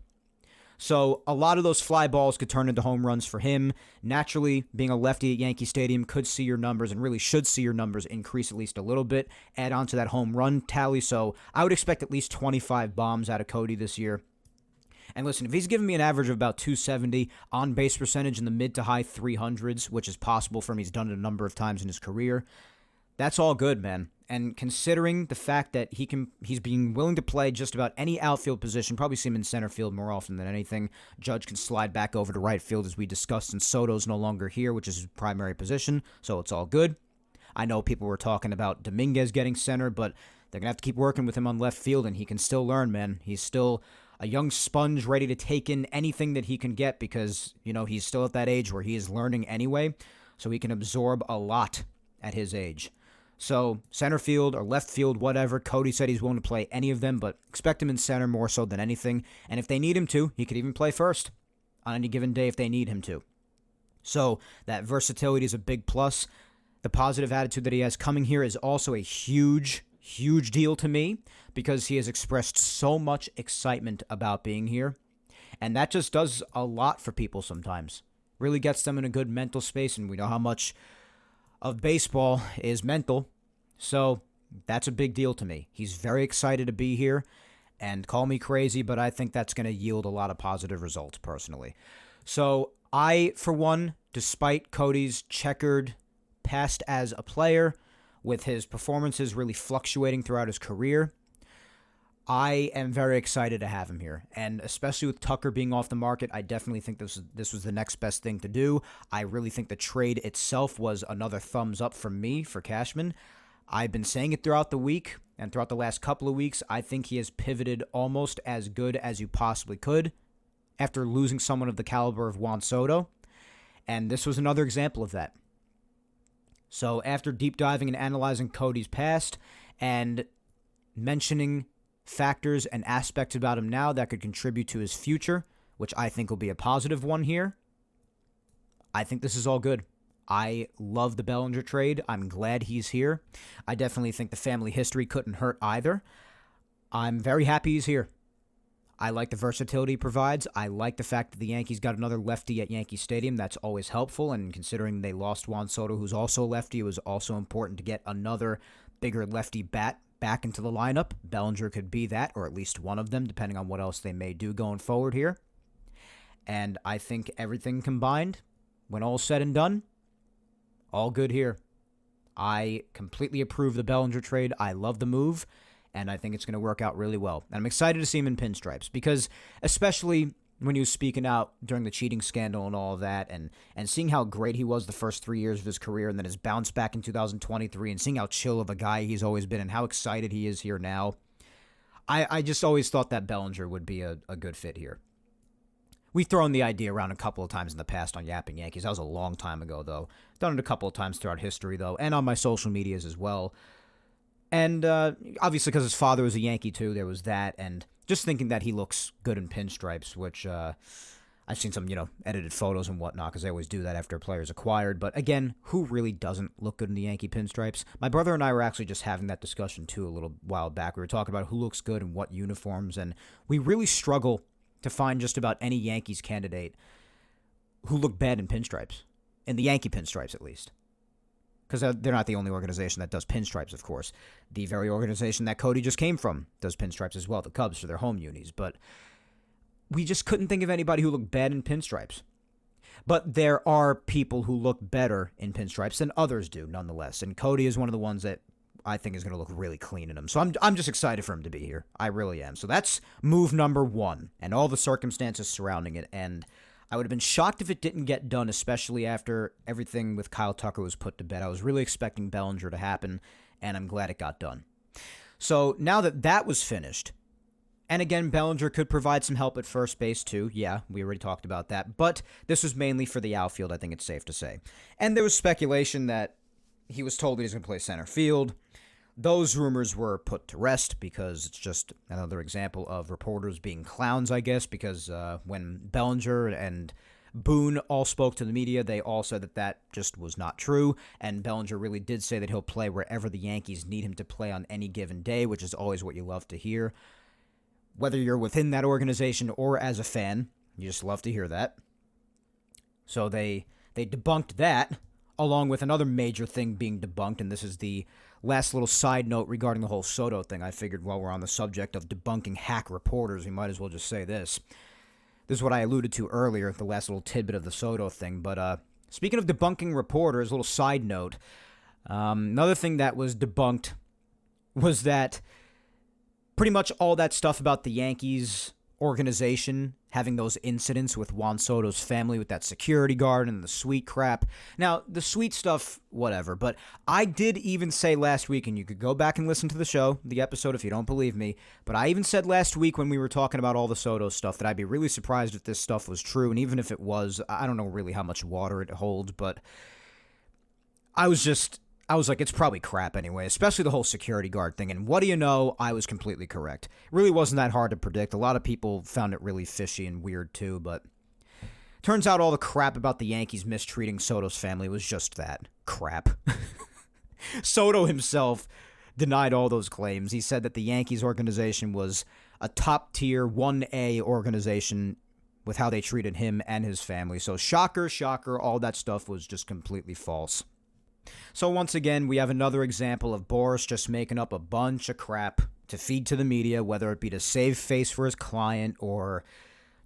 So a lot of those fly balls could turn into home runs for him. Naturally, being a lefty at Yankee Stadium could see your numbers, and really should see your numbers increase at least a little bit, add on to that home run tally, so I would expect at least 25 bombs out of Cody this year. And listen, if he's giving me an average of about 270, on-base percentage in the mid to high 300s, which is possible for him, he's done it a number of times in his career, that's all good, man. And considering the fact that he's being willing to play just about any outfield position, probably see him in center field more often than anything. Judge can slide back over to right field as we discussed, and Soto's no longer here, which is his primary position, so it's all good. I know people were talking about Dominguez getting center, but they're going to have to keep working with him on left field, and he can still learn, man. He's still a young sponge ready to take in anything that he can get because, he's still at that age where he is learning anyway, so he can absorb a lot at his age. So center field or left field, whatever, Cody said he's willing to play any of them, but expect him in center more so than anything, and if they need him to, he could even play first on any given day if they need him to. So that versatility is a big plus. The positive attitude that he has coming here is also a huge deal to me because he has expressed so much excitement about being here. And that just does a lot for people sometimes. Really gets them in a good mental space, and we know how much of baseball is mental. So that's a big deal to me. He's very excited to be here, and call me crazy, but I think that's going to yield a lot of positive results personally. So I, for one, despite Cody's checkered past as a player, with his performances really fluctuating throughout his career, I am very excited to have him here. And especially with Tucker being off the market, I definitely think this was the next best thing to do. I really think the trade itself was another thumbs up from me for Cashman. I've been saying it throughout the week and throughout the last couple of weeks. I think he has pivoted almost as good as you possibly could after losing someone of the caliber of Juan Soto. And this was another example of that. So after deep diving and analyzing Cody's past and mentioning factors and aspects about him now that could contribute to his future, which I think will be a positive one here, I think this is all good. I love the Bellinger trade. I'm glad he's here. I definitely think the family history couldn't hurt either. I'm very happy he's here. I like the versatility he provides. I like the fact that the Yankees got another lefty at Yankee Stadium. That's always helpful, and considering they lost Juan Soto, who's also a lefty, it was also important to get another bigger lefty bat back into the lineup. Bellinger could be that, or at least one of them, depending on what else they may do going forward here. And I think everything combined, when all's said and done, all good here. I completely approve the Bellinger trade. I love the move, and I think it's going to work out really well. And I'm excited to see him in pinstripes because, especially when he was speaking out during the cheating scandal and all of that, and seeing how great he was the first 3 years of his career and then his bounce back in 2023, and seeing how chill of a guy he's always been and how excited he is here now, I just always thought that Bellinger would be a good fit here. We've thrown the idea around a couple of times in the past on Yapping Yankees. That was a long time ago, though. Done it a couple of times throughout history, though, and on my social medias as well. And obviously because his father was a Yankee, too, there was that. And just thinking that he looks good in pinstripes, which I've seen some, edited photos and whatnot, because they always do that after a player's acquired. But again, who really doesn't look good in the Yankee pinstripes? My brother and I were actually just having that discussion, too, a little while back. We were talking about who looks good in what uniforms, and we really struggle to find just about any Yankees candidate who look bad in pinstripes, in the Yankee pinstripes at least. Because they're not the only organization that does pinstripes, of course. The very organization that Cody just came from does pinstripes as well, the Cubs, for their home unis. But we just couldn't think of anybody who looked bad in pinstripes. But there are people who look better in pinstripes than others do, nonetheless. And Cody is one of the ones that I think is going to look really clean in them. So I'm just excited for him to be here. I really am. So that's move number one, and all the circumstances surrounding it. And I would have been shocked if it didn't get done, especially after everything with Kyle Tucker was put to bed. I was really expecting Bellinger to happen, and I'm glad it got done. So now that that was finished, and again, Bellinger could provide some help at first base too. Yeah, we already talked about that. But this was mainly for the outfield, I think it's safe to say. And there was speculation that he was told that he's going to play center field. Those rumors were put to rest because it's just another example of reporters being clowns, I guess, because when Bellinger and Boone all spoke to the media, they all said that that just was not true, and Bellinger really did say that he'll play wherever the Yankees need him to play on any given day, which is always what you love to hear. Whether you're within that organization or as a fan, you just love to hear that. So they debunked that, along with another major thing being debunked, and this is the last little side note regarding the whole Soto thing. I figured while we're on the subject of debunking hack reporters, we might as well just say this. This is what I alluded to earlier, the last little tidbit of the Soto thing. But speaking of debunking reporters, a little side note, another thing that was debunked was that pretty much all that stuff about the Yankees organization having those incidents with Juan Soto's family with that security guard and the suite crap. Now, the suite stuff, whatever, but I did even say last week, and you could go back and listen to the show, the episode, if you don't believe me, but I even said last week when we were talking about all the Soto stuff that I'd be really surprised if this stuff was true, and even if it was, I don't know really how much water it holds, but I was like, it's probably crap anyway, especially the whole security guard thing. And what do you know? I was completely correct. It really wasn't that hard to predict. A lot of people found it really fishy and weird too, but turns out all the crap about the Yankees mistreating Soto's family was just that. Crap. Soto himself denied all those claims. He said that the Yankees organization was a top-tier 1A organization with how they treated him and his family. So shocker, shocker, all that stuff was just completely false. So once again, we have another example of Boras just making up a bunch of crap to feed to the media, whether it be to save face for his client or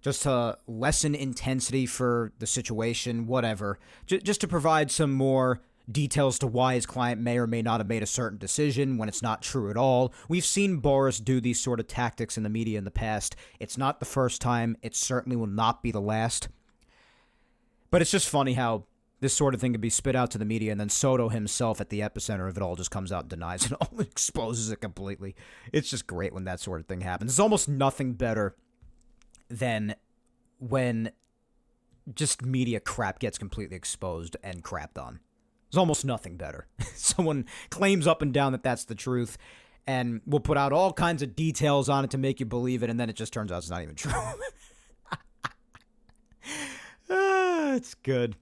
just to lessen intensity for the situation, whatever. Just to provide some more details to why his client may or may not have made a certain decision when it's not true at all. We've seen Boras do these sort of tactics in the media in the past. It's not the first time. It certainly will not be the last. But it's just funny how this sort of thing could be spit out to the media, and then Soto himself at the epicenter of it all just comes out and denies it all, exposes it completely. It's just great when that sort of thing happens. It's almost nothing better than when just media crap gets completely exposed and crapped on. There's almost nothing better. Someone claims up and down that that's the truth, and will put out all kinds of details on it to make you believe it, and then it just turns out it's not even true. It's good.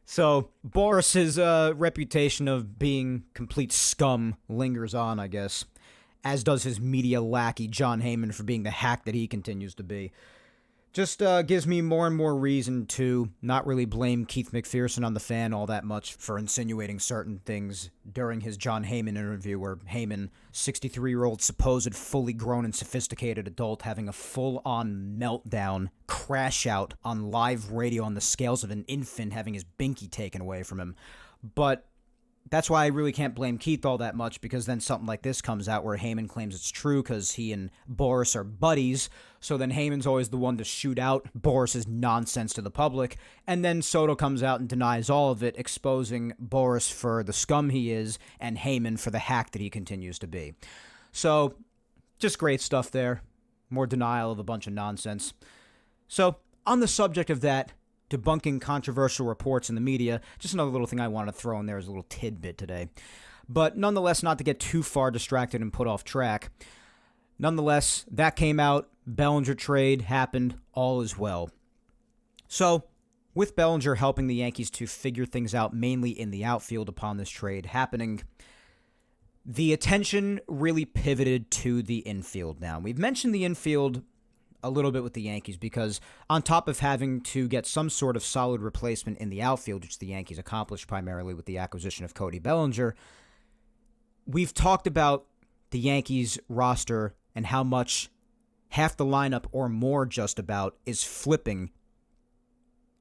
So, Boris's reputation of being complete scum lingers on, I guess, as does his media lackey, John Heyman, for being the hack that he continues to be. Just gives me more and more reason to not really blame Keith McPherson on the Fan all that much for insinuating certain things during his John Heyman interview, where Heyman, 63-year-old supposed fully grown and sophisticated adult, having a full-on meltdown, crash out on live radio on the scales of an infant having his binky taken away from him. But that's why I really can't blame Keith all that much, because then something like this comes out where Heyman claims it's true because he and Boras are buddies, so then Heyman's always the one to shoot out Boris's nonsense to the public, and then Soto comes out and denies all of it, exposing Boras for the scum he is and Heyman for the hack that he continues to be. So, just great stuff there. More denial of a bunch of nonsense. So, on the subject of that, debunking controversial reports in the media, just another little thing I wanted to throw in there as a little tidbit today. But nonetheless, not to get too far distracted and put off track, nonetheless, that came out, Bellinger trade happened, all is well. So, with Bellinger helping the Yankees to figure things out mainly in the outfield upon this trade happening, the attention really pivoted to the infield now. We've mentioned the infield a little bit with the Yankees because on top of having to get some sort of solid replacement in the outfield, which the Yankees accomplished primarily with the acquisition of Cody Bellinger, we've talked about the Yankees roster and how much half the lineup or more just about is flipping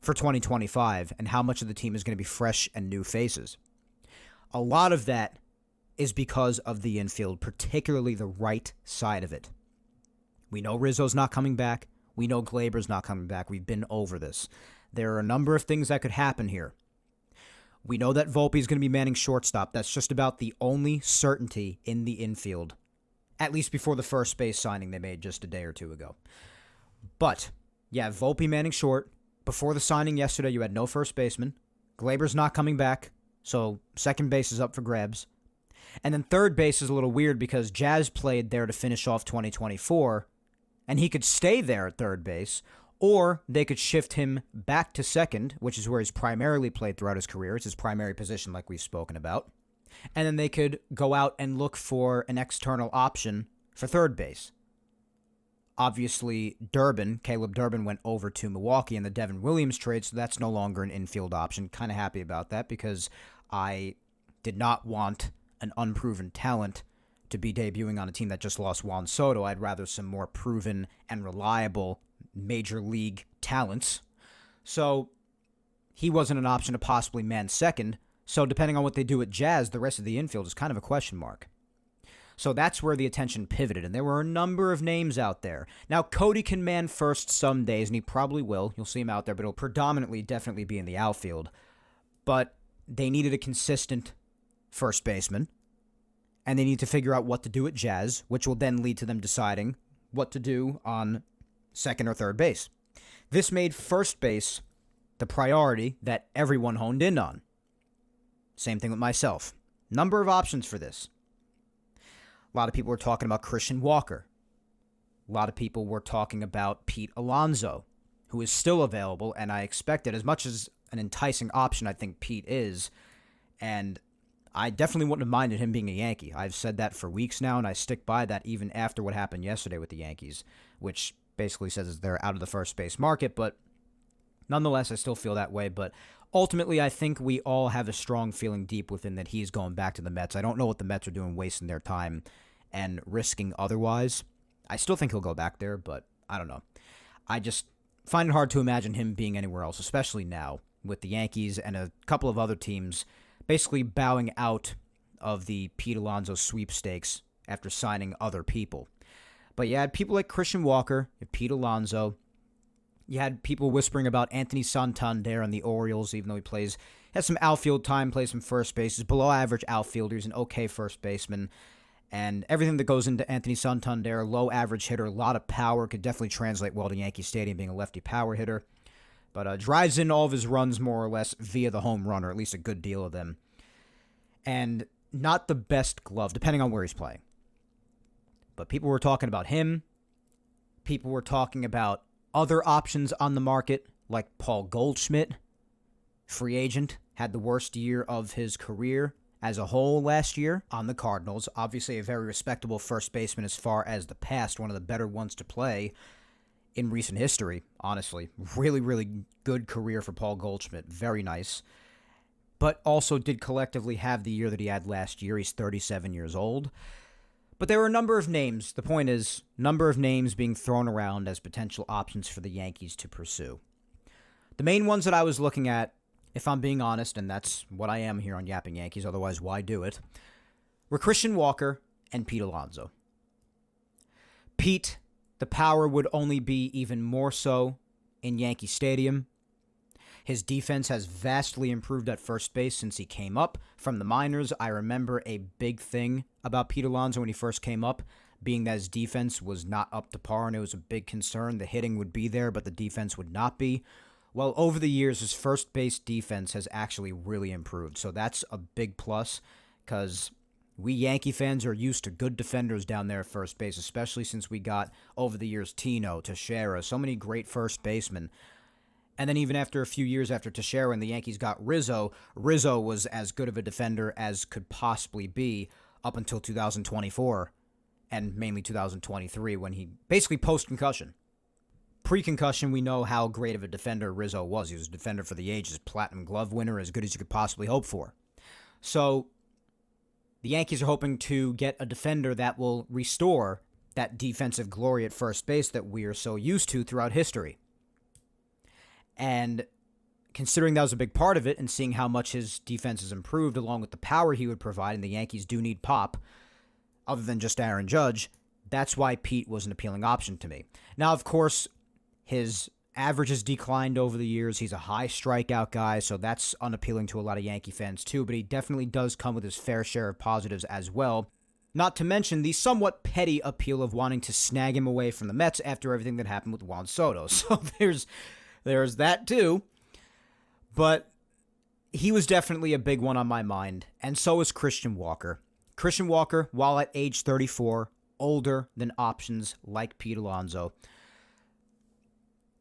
for 2025 and how much of the team is going to be fresh and new faces. A lot of that is because of the infield, particularly the right side of it. We know Rizzo's not coming back. We know Gleyber's not coming back. We've been over this. There are a number of things that could happen here. We know that Volpe's going to be manning shortstop. That's just about the only certainty in the infield, at least before the first base signing they made just a day or two ago. But, yeah, Volpe manning short. Before the signing yesterday, you had no first baseman. Gleyber's not coming back, so second base is up for grabs. And then third base is a little weird because Jazz played there to finish off 2024, and he could stay there at third base, or they could shift him back to second, which is where he's primarily played throughout his career. It's his primary position like we've spoken about. And then they could go out and look for an external option for third base. Obviously, Caleb Durbin went over to Milwaukee in the Devin Williams trade, so that's no longer an infield option. Kind of happy about that because I did not want an unproven talent to be debuting on a team that just lost Juan Soto. I'd rather some more proven and reliable major league talents. So he wasn't an option to possibly man second. So depending on what they do at Jazz, the rest of the infield is kind of a question mark. So that's where the attention pivoted, and there were a number of names out there. Now, Cody can man first some days, and he probably will. You'll see him out there, but he'll predominantly definitely be in the outfield. But they needed a consistent first baseman, and they need to figure out what to do at Jazz, which will then lead to them deciding what to do on second or third base. This made first base the priority that everyone honed in on. Same thing with myself. Number of options for this. A lot of people were talking about Christian Walker. A lot of people were talking about Pete Alonso, who is still available, and I expected, as much as an enticing option I think Pete is, and I definitely wouldn't have minded him being a Yankee. I've said that for weeks now, and I stick by that even after what happened yesterday with the Yankees, which basically says they're out of the first base market, but nonetheless, I still feel that way. But ultimately, I think we all have a strong feeling deep within that he's going back to the Mets. I don't know what the Mets are doing, wasting their time and risking otherwise. I still think he'll go back there, but I don't know. I just find it hard to imagine him being anywhere else, especially now with the Yankees and a couple of other teams basically bowing out of the Pete Alonso sweepstakes after signing other people. But you had people like Christian Walker, Pete Alonso. You had people whispering about Anthony Santander on the Orioles, even though he has some outfield time, plays some first base. He's below average outfielder. He's an okay first baseman. And everything that goes into Anthony Santander, low average hitter, a lot of power, could definitely translate well to Yankee Stadium being a lefty power hitter. But drives in all of his runs more or less via the home run, or at least a good deal of them. And not the best glove, depending on where he's playing. But people were talking about him. People were talking about other options on the market, like Paul Goldschmidt, free agent, had the worst year of his career as a whole last year on the Cardinals. Obviously a very respectable first baseman as far as the past, one of the better ones to play in recent history, honestly. Really, really good career for Paul Goldschmidt. Very nice. But also did collectively have the year that he had last year. He's 37 years old. But there were a number of names. The point is, number of names being thrown around as potential options for the Yankees to pursue. The main ones that I was looking at, if I'm being honest, and that's what I am here on Yapping Yankees, otherwise why do it, were Christian Walker and Pete Alonso. Pete, the power would only be even more so in Yankee Stadium. His defense has vastly improved at first base since he came up from the minors. I remember a big thing about Pete Alonso when he first came up, being that his defense was not up to par, and it was a big concern. The hitting would be there, but the defense would not be. Well, over the years, his first base defense has actually really improved, so that's a big plus, because we Yankee fans are used to good defenders down there at first base, especially since we got, over the years, Tino, Teixeira, so many great first basemen. And then even after a few years after Teixeira, when the Yankees got Rizzo, Rizzo was as good of a defender as could possibly be up until 2024, and mainly 2023, when he basically post-concussion. Pre-concussion, we know how great of a defender Rizzo was. He was a defender for the ages, platinum glove winner, as good as you could possibly hope for. So the Yankees are hoping to get a defender that will restore that defensive glory at first base that we are so used to throughout history. And considering that was a big part of it, and seeing how much his defense has improved along with the power he would provide, and the Yankees do need pop, other than just Aaron Judge, that's why Pete was an appealing option to me. Now, of course, his average has declined over the years. He's a high strikeout guy, so that's unappealing to a lot of Yankee fans too, but he definitely does come with his fair share of positives as well. Not to mention the somewhat petty appeal of wanting to snag him away from the Mets after everything that happened with Juan Soto. So there's that too. But he was definitely a big one on my mind, and so is Christian Walker. Christian Walker, while at age 34, older than options like Pete Alonso.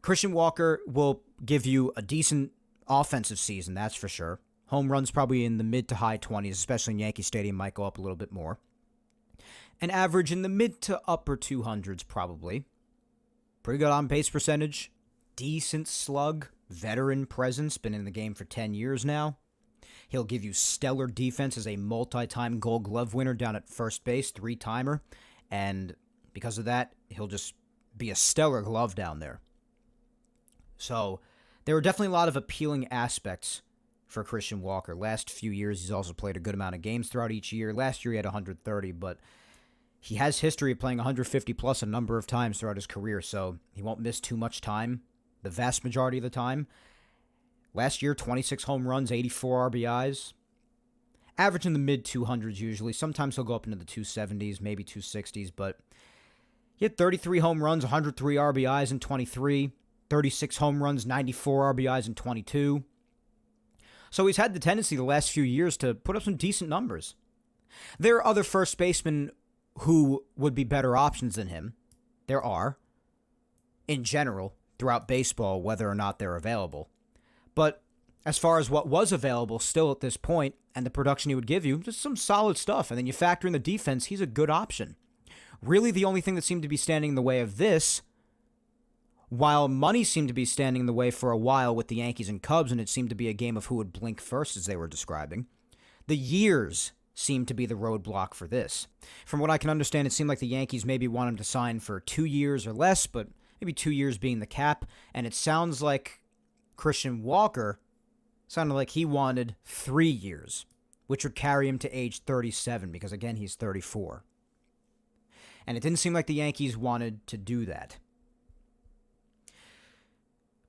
Christian Walker will give you a decent offensive season, that's for sure. Home runs probably in the mid to high 20s, especially in Yankee Stadium, might go up a little bit more. An average in the mid to upper 200s probably. Pretty good on base percentage. Decent slug. Veteran presence, been in the game for 10 years now. He'll give you stellar defense as a multi-time Gold Glove winner down at first base, 3-timer. And because of that, he'll just be a stellar glove down there. So there are definitely a lot of appealing aspects for Christian Walker. Last few years, he's also played a good amount of games throughout each year. Last year, he had 130, but he has history of playing 150-plus a number of times throughout his career, so he won't miss too much time. The vast majority of the time. Last year, 26 home runs, 84 RBIs. Average in the mid-200s usually. Sometimes he'll go up into the 270s, maybe 260s, but he had 33 home runs, 103 RBIs in 23, 36 home runs, 94 RBIs in 22. So he's had the tendency the last few years to put up some decent numbers. There are other first basemen who would be better options than him. There are, in general, throughout baseball, whether or not they're available. But as far as what was available still at this point, and the production he would give you, just some solid stuff. And then you factor in the defense, he's a good option. Really, the only thing that seemed to be standing in the way of this, while money seemed to be standing in the way for a while with the Yankees and Cubs, and it seemed to be a game of who would blink first, as they were describing, the years seemed to be the roadblock for this. From what I can understand, it seemed like the Yankees maybe want him to sign for 2 years or less, but maybe 2 years being the cap, and it sounds like Christian Walker sounded like he wanted 3 years, which would carry him to age 37, because again, he's 34. And it didn't seem like the Yankees wanted to do that.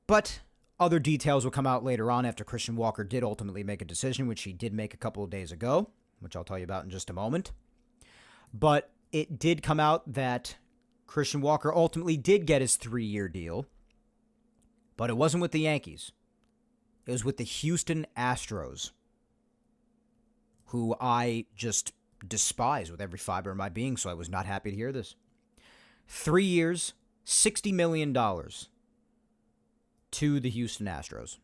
But other details will come out later on after Christian Walker did ultimately make a decision, which he did make a couple of days ago, which I'll tell you about in just a moment. But it did come out that Christian Walker ultimately did get his 3-year deal, but it wasn't with the Yankees. It was with the Houston Astros, who I just despise with every fiber of my being, so I was not happy to hear this. 3 years, $60 million to the Houston Astros.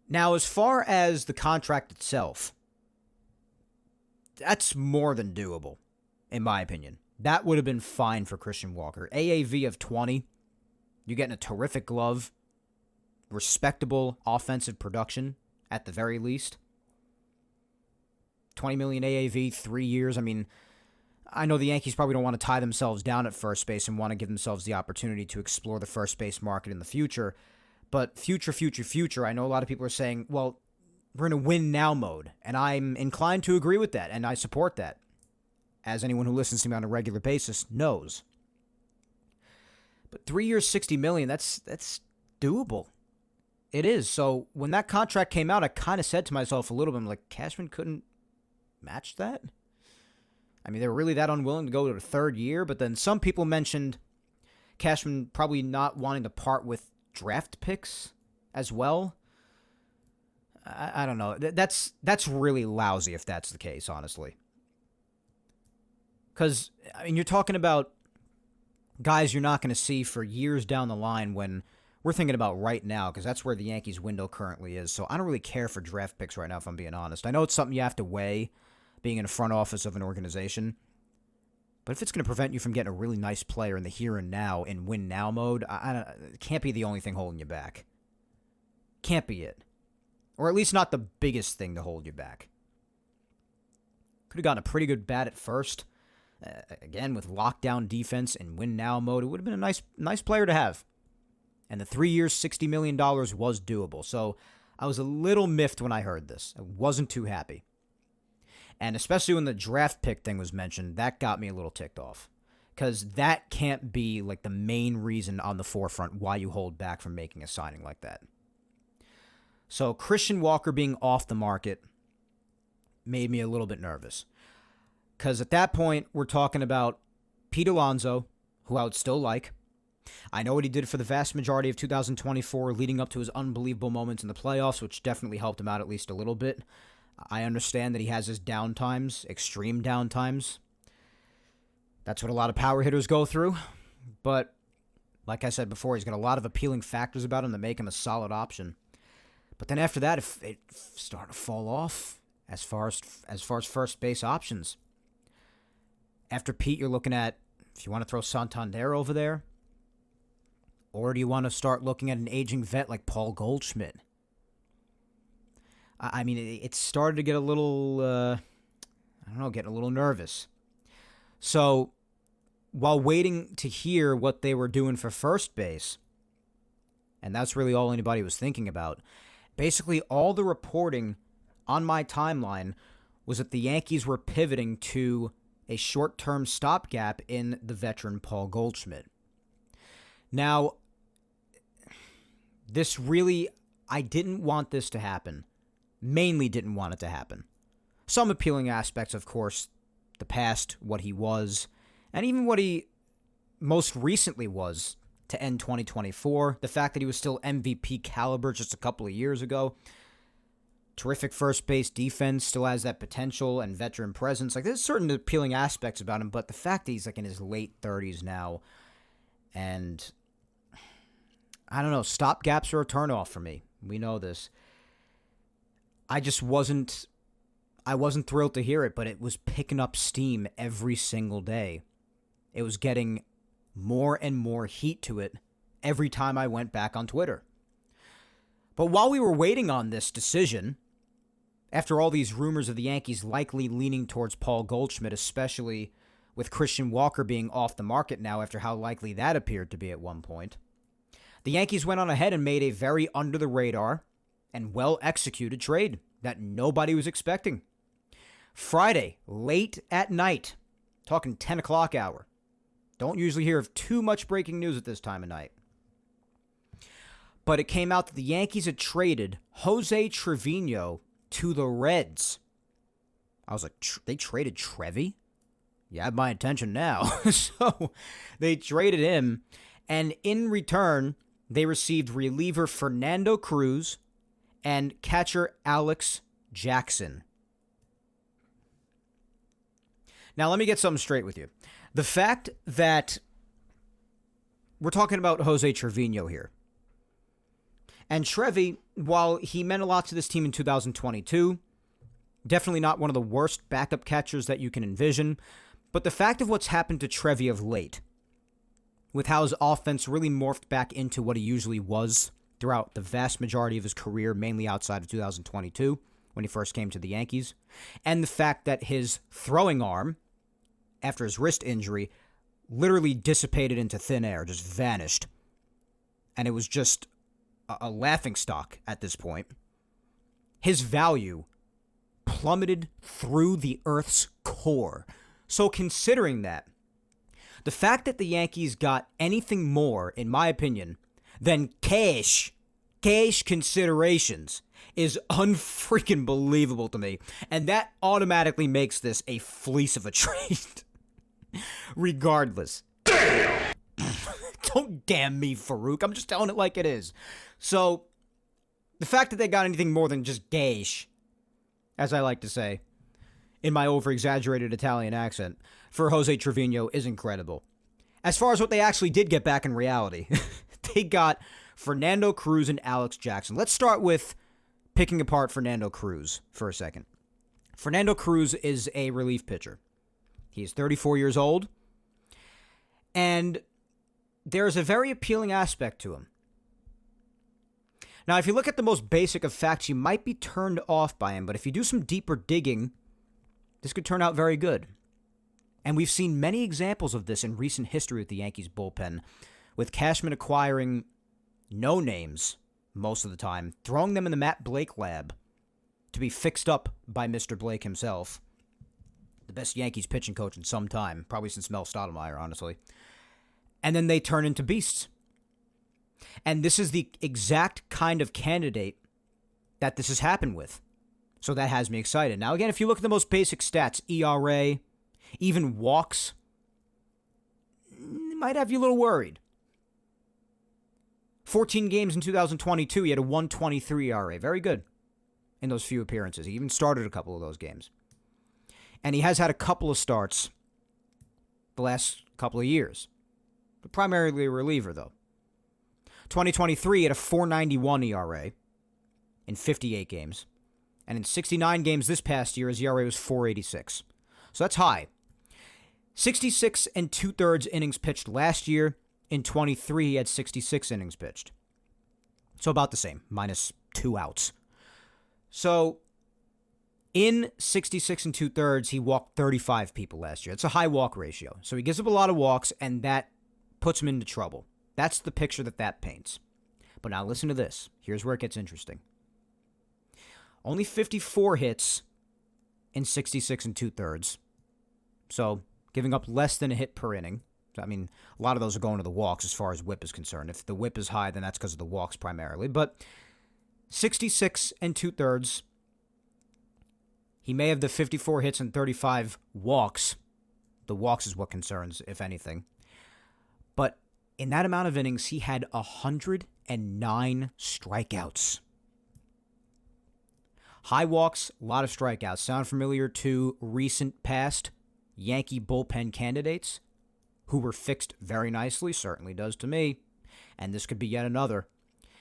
Now, as far as the contract itself, that's more than doable. In my opinion, that would have been fine for Christian Walker. AAV of 20, you're getting a terrific glove, respectable offensive production at the very least. 20 million AAV, 3 years. I mean, I know the Yankees probably don't want to tie themselves down at first base and want to give themselves the opportunity to explore the first base market in the future. But future, I know a lot of people are saying, well, we're in a win now mode. And I'm inclined to agree with that, and I support that, as anyone who listens to me on a regular basis knows. But 3 years, $60 million, that's doable. It is. So when that contract came out, I kind of said to myself a little bit, I'm like, Cashman couldn't match that? I mean, they were really that unwilling to go to the 3rd year, but then some people mentioned Cashman probably not wanting to part with draft picks as well. I don't know. That's really lousy if that's the case, honestly. Because, I mean, you're talking about guys you're not going to see for years down the line when we're thinking about right now, because that's where the Yankees window currently is. So I don't really care for draft picks right now, if I'm being honest. I know it's something you have to weigh, being in the front office of an organization. But if it's going to prevent you from getting a really nice player in the here and now in win now mode, it can't be the only thing holding you back. Can't be it. Or at least not the biggest thing to hold you back. Could have gotten a pretty good bat at first. Again, with lockdown defense and win now mode, it would have been a nice player to have. And the 3 years, $60 million was doable. So I was a little miffed when I heard this. I wasn't too happy. And especially when the draft pick thing was mentioned, that got me a little ticked off. Because that can't be like the main reason on the forefront why you hold back from making a signing like that. So Christian Walker being off the market made me a little bit nervous. Because at that point, we're talking about Pete Alonso, who I would still like. I know what he did for the vast majority of 2024, leading up to his unbelievable moments in the playoffs, which definitely helped him out at least a little bit. I understand that he has his downtimes, extreme downtimes. That's what a lot of power hitters go through. But like I said before, he's got a lot of appealing factors about him that make him a solid option. But then after that, it started to fall off as far as first base options. After Pete, you're looking at if you want to throw Santander over there, or do you want to start looking at an aging vet like Paul Goldschmidt? I mean, it started to get a little, getting a little nervous. So, while waiting to hear what they were doing for first base, and that's really all anybody was thinking about, basically all the reporting on my timeline was that the Yankees were pivoting to a short-term stopgap in the veteran Paul Goldschmidt. Now, I didn't want this to happen. Mainly didn't want it to happen. Some appealing aspects, of course, the past, what he was, and even what he most recently was to end 2024. The fact that he was still MVP caliber just a couple of years ago. Terrific first base defense, still has that potential and veteran presence. Like, there's certain appealing aspects about him, but the fact that he's like in his late 30s now, and I don't know, stopgaps are a turnoff for me. We know this. I wasn't thrilled to hear it, but it was picking up steam every single day. It was getting more and more heat to it every time I went back on Twitter. But while we were waiting on this decision, after all these rumors of the Yankees likely leaning towards Paul Goldschmidt, especially with Christian Walker being off the market now after how likely that appeared to be at one point, the Yankees went on ahead and made a very under-the-radar and well-executed trade that nobody was expecting. Friday, late at night, talking 10 o'clock hour. Don't usually hear of too much breaking news at this time of night. But it came out that the Yankees had traded Jose Trevino to the Reds. I was like, they traded Trevi? You have my attention now. So they traded him, and in return, they received reliever Fernando Cruz and catcher Alex Jackson. Now, let me get something straight with you. The fact that we're talking about Jose Trevino here. And Trevi, while he meant a lot to this team in 2022, definitely not one of the worst backup catchers that you can envision. But the fact of what's happened to Trevi of late, with how his offense really morphed back into what he usually was throughout the vast majority of his career, mainly outside of 2022, when he first came to the Yankees, and the fact that his throwing arm, after his wrist injury, literally dissipated into thin air, just vanished. And it was just a laughingstock at this point. His value plummeted through the Earth's core. So considering that, the fact that the Yankees got anything more, in my opinion, than cash considerations is unfreaking believable to me. And that automatically makes this a fleece of a trade. Regardless. Damn! Don't damn me, Farouk. I'm just telling it like it is. So, the fact that they got anything more than just cash, as I like to say, in my over-exaggerated Italian accent, for Jose Trevino is incredible. As far as what they actually did get back in reality, they got Fernando Cruz and Alex Jackson. Let's start with picking apart Fernando Cruz for a second. Fernando Cruz is a relief pitcher. He is 34 years old, and there's a very appealing aspect to him. Now, if you look at the most basic of facts, you might be turned off by him, but if you do some deeper digging, this could turn out very good. And we've seen many examples of this in recent history with the Yankees bullpen, with Cashman acquiring no names most of the time, throwing them in the Matt Blake lab to be fixed up by Mr. Blake himself, the best Yankees pitching coach in some time, probably since Mel Stottlemyre, honestly. And then they turn into beasts. And this is the exact kind of candidate that this has happened with. So that has me excited. Now, again, if you look at the most basic stats, ERA, even walks, might have you a little worried. 14 games in 2022, he had a 1.23 ERA. Very good in those few appearances. He even started a couple of those games. And he has had a couple of starts the last couple of years. But primarily a reliever, though. 2023, he had a 4.91 ERA in 58 games. And in 69 games this past year, his ERA was 4.86. So that's high. 66 and 2/3 innings pitched last year. In 23, he had 66 innings pitched. So about the same, minus 2 outs. So in 66 and 2/3, he walked 35 people last year. It's a high walk ratio. So he gives up a lot of walks, and that puts him into trouble. That's the picture that paints. But now listen to this. Here's where it gets interesting. Only 54 hits in 66 and 2/3. So giving up less than a hit per inning. I mean, a lot of those are going to the walks as far as whip is concerned. If the whip is high, then that's because of the walks primarily. But 66 and 2/3. He may have the 54 hits and 35 walks. The walks is what concerns, if anything. But in that amount of innings, he had 109 strikeouts. High walks, a lot of strikeouts. Sound familiar to recent past Yankee bullpen candidates who were fixed very nicely? Certainly does to me. And this could be yet another.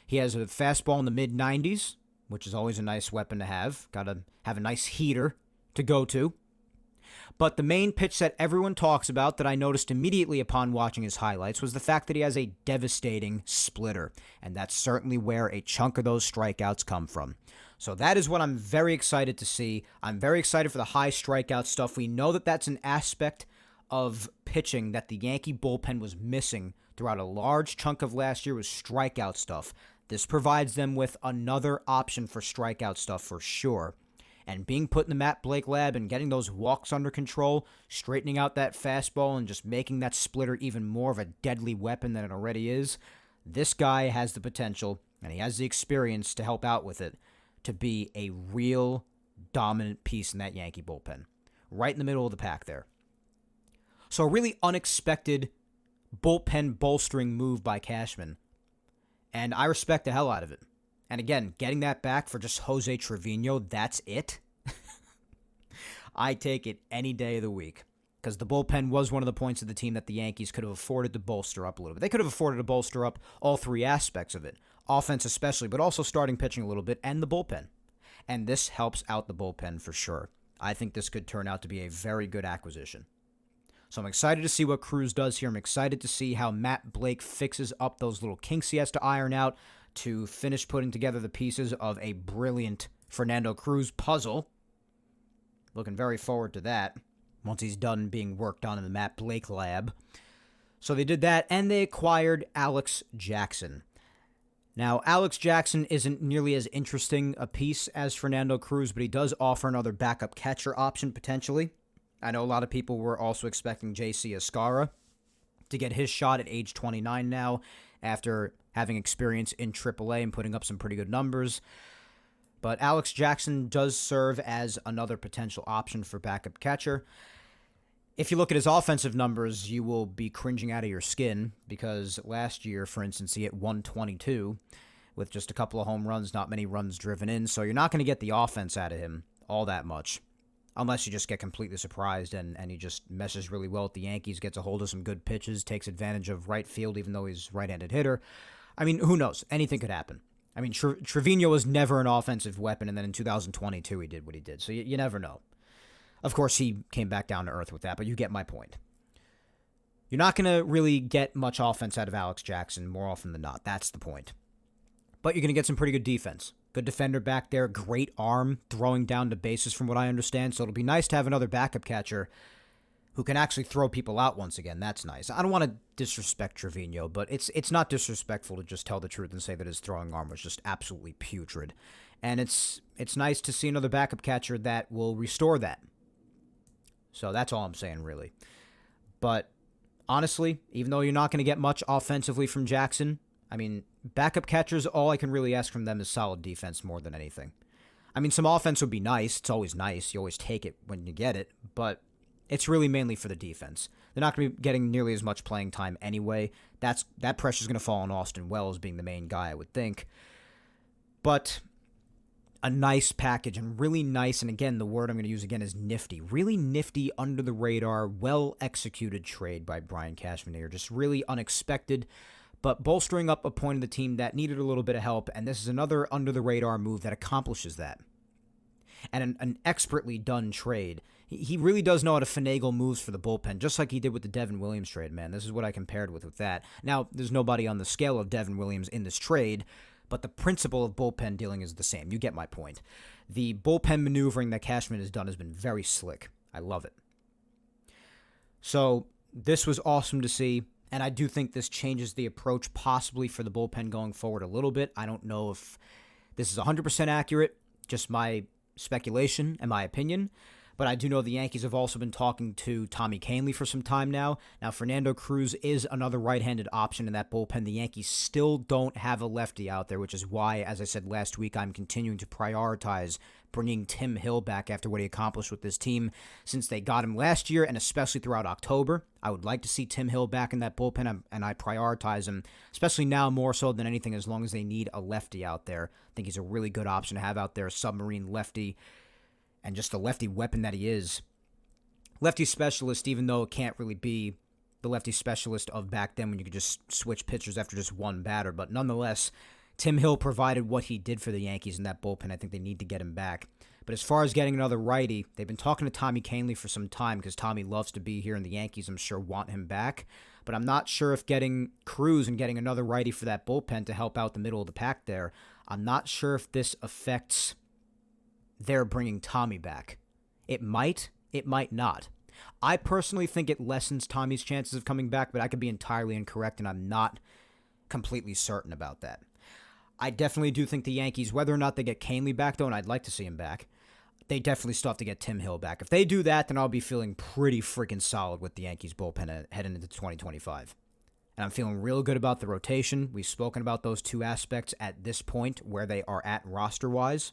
He has a fastball in the mid-90s, which is always a nice weapon to have. Got to have a nice heater to go to. But the main pitch that everyone talks about that I noticed immediately upon watching his highlights was the fact that he has a devastating splitter. And that's certainly where a chunk of those strikeouts come from. So that is what I'm very excited to see. I'm very excited for the high strikeout stuff. We know that that's an aspect of pitching that the Yankee bullpen was missing throughout a large chunk of last year was strikeout stuff. This provides them with another option for strikeout stuff for sure. And being put in the Matt Blake lab and getting those walks under control, straightening out that fastball and just making that splitter even more of a deadly weapon than it already is, this guy has the potential, and he has the experience to help out with it, to be a real dominant piece in that Yankee bullpen. Right in the middle of the pack there. So a really unexpected bullpen bolstering move by Cashman. And I respect the hell out of it. And again, getting that back for just Jose Trevino, that's it. I take it any day of the week. Because the bullpen was one of the points of the team that the Yankees could have afforded to bolster up a little bit. They could have afforded to bolster up all three aspects of it. Offense especially, but also starting pitching a little bit, and the bullpen. And this helps out the bullpen for sure. I think this could turn out to be a very good acquisition. So I'm excited to see what Cruz does here. I'm excited to see how Matt Blake fixes up those little kinks he has to iron out to finish putting together the pieces of a brilliant Fernando Cruz puzzle. Looking very forward to that once he's done being worked on in the Matt Blake lab. So they did that, and they acquired Alex Jackson. Now, Alex Jackson isn't nearly as interesting a piece as Fernando Cruz, but he does offer another backup catcher option potentially. I know a lot of people were also expecting J.C. Escarra to get his shot at age 29 now after having experience in AAA and putting up some pretty good numbers. But Alex Jackson does serve as another potential option for backup catcher. If you look at his offensive numbers, you will be cringing out of your skin because last year, for instance, he hit 122 with just a couple of home runs, not many runs driven in. So you're not going to get the offense out of him all that much unless you just get completely surprised and he just meshes really well with the Yankees, gets a hold of some good pitches, takes advantage of right field even though he's right-handed hitter. I mean, who knows? Anything could happen. I mean, Trevino was never an offensive weapon, and then in 2022 he did what he did. So you never know. Of course, he came back down to earth with that, but you get my point. You're not going to really get much offense out of Alex Jackson more often than not. That's the point. But you're going to get some pretty good defense. Good defender back there, great arm, throwing down the bases from what I understand. So it'll be nice to have another backup catcher who can actually throw people out once again. That's nice. I don't want to disrespect Trevino, but it's not disrespectful to just tell the truth and say that his throwing arm was just absolutely putrid. And it's nice to see another backup catcher that will restore that. So that's all I'm saying, really. But honestly, even though you're not going to get much offensively from Jackson, I mean, backup catchers, all I can really ask from them is solid defense more than anything. I mean, some offense would be nice. It's always nice. You always take it when you get it. But it's really mainly for the defense. They're not going to be getting nearly as much playing time anyway. That pressure's going to fall on Austin Wells being the main guy, I would think. But a nice package, and really nice, and again, the word I'm going to use again is nifty. Really nifty, under the radar, well-executed trade by Brian Cashman here. Just really unexpected, but bolstering up a point of the team that needed a little bit of help, and this is another under-the-radar move that accomplishes that. And an expertly done trade. He really does know how to finagle moves for the bullpen, just like he did with the Devin Williams trade, man. This is what I compared with that. Now, there's nobody on the scale of Devin Williams in this trade, but the principle of bullpen dealing is the same. You get my point. The bullpen maneuvering that Cashman has done has been very slick. I love it. So this was awesome to see, and I do think this changes the approach possibly for the bullpen going forward a little bit. I don't know if this is 100% accurate, just my speculation and my opinion. But I do know the Yankees have also been talking to Tommy Kahnle for some time now. Now, Fernando Cruz is another right-handed option in that bullpen. The Yankees still don't have a lefty out there, which is why, as I said last week, I'm continuing to prioritize bringing Tim Hill back after what he accomplished with this team since they got him last year, and especially throughout October. I would like to see Tim Hill back in that bullpen, and I prioritize him, especially now more so than anything, as long as they need a lefty out there. I think he's a really good option to have out there, a submarine lefty, and just the lefty weapon that he is. Lefty specialist, even though it can't really be the lefty specialist of back then when you could just switch pitchers after just one batter. But nonetheless, Tim Hill provided what he did for the Yankees in that bullpen. I think they need to get him back. But as far as getting another righty, they've been talking to Tommy Kahnle for some time because Tommy loves to be here, and the Yankees, I'm sure, want him back. But I'm not sure if getting Cruz and getting another righty for that bullpen to help out the middle of the pack there, I'm not sure if this affects their bringing Tommy back. It might not. I personally think it lessens Tommy's chances of coming back, but I could be entirely incorrect, and I'm not completely certain about that. I definitely do think the Yankees, whether or not they get Kahnle back, though, and I'd like to see him back, they definitely still have to get Tim Hill back. If they do that, then I'll be feeling pretty freaking solid with the Yankees bullpen heading into 2025. And I'm feeling real good about the rotation. We've spoken about those two aspects at this point, where they are at roster-wise.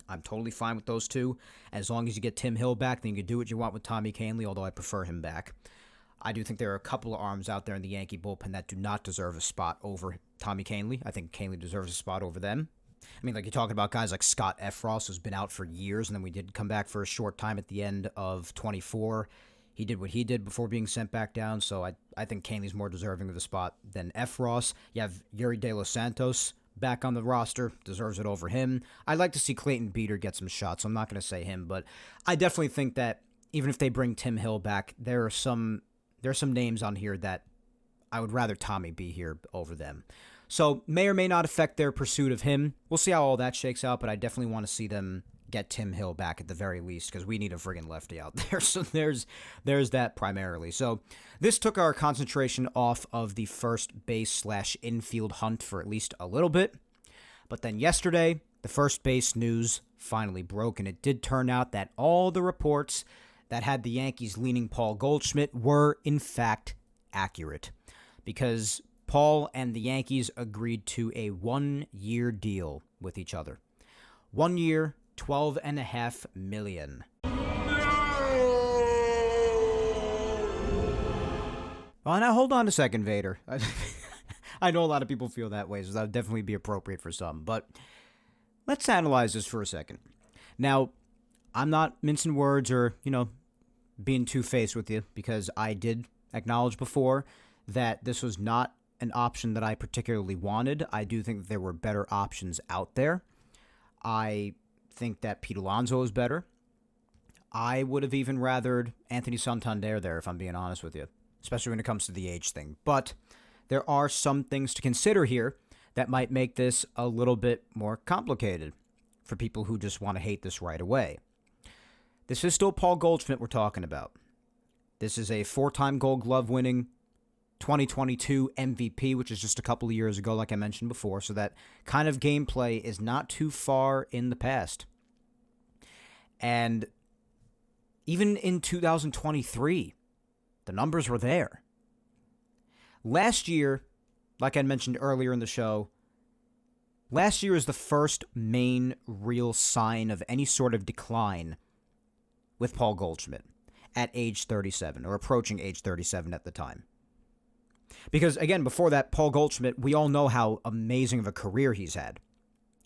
I'm totally fine with those two. As long as you get Tim Hill back, then you can do what you want with Tommy Kahnle, although I prefer him back. I do think there are a couple of arms out there in the Yankee bullpen that do not deserve a spot over Tommy Kahnle. I think Kahnle deserves a spot over them. I mean, like, you're talking about guys like Scott Effross, who's been out for years, and then we did come back for a short time at the end of 24. He did what he did before being sent back down, so I think Kahnle's more deserving of the spot than Effross. You have Yuri De Los Santos back on the roster, deserves it over him. I'd like to see Clayton Beeter get some shots, so I'm not going to say him, but I definitely think that even if they bring Tim Hill back, there are some names on here that I would rather Tommy be here over them. So may or may not affect their pursuit of him. We'll see how all that shakes out, but I definitely want to see them get Tim Hill back at the very least, because we need a friggin' lefty out there. So there's that primarily. So this took our concentration off of the first base / infield hunt for at least a little bit. But then yesterday, the first base news finally broke, and it did turn out that all the reports that had the Yankees leaning Paul Goldschmidt were in fact accurate, because Paul and the Yankees agreed to a 1-year deal with each other. 1 year, $12.5 million. Well, now hold on a second, Vader. I know a lot of people feel that way, so that would definitely be appropriate for some. But let's analyze this for a second. Now, I'm not mincing words or, being two-faced with you, because I did acknowledge before that this was not an option that I particularly wanted. I do think that there were better options out there. I think that Pete Alonso is better. I would have even rathered Anthony Santander there, if I'm being honest with you, especially when it comes to the age thing. But there are some things to consider here that might make this a little bit more complicated for people who just want to hate this right away. This is still Paul Goldschmidt we're talking about. This is a 4-time Gold Glove winning 2022 MVP, which is just a couple of years ago, like I mentioned before, so that kind of gameplay is not too far in the past. And even in 2023, the numbers were there. Last year, like I mentioned earlier in the show, last year is the first main real sign of any sort of decline with Paul Goldschmidt at age 37, or approaching age 37 at the time. Because, again, before that, Paul Goldschmidt, we all know how amazing of a career he's had.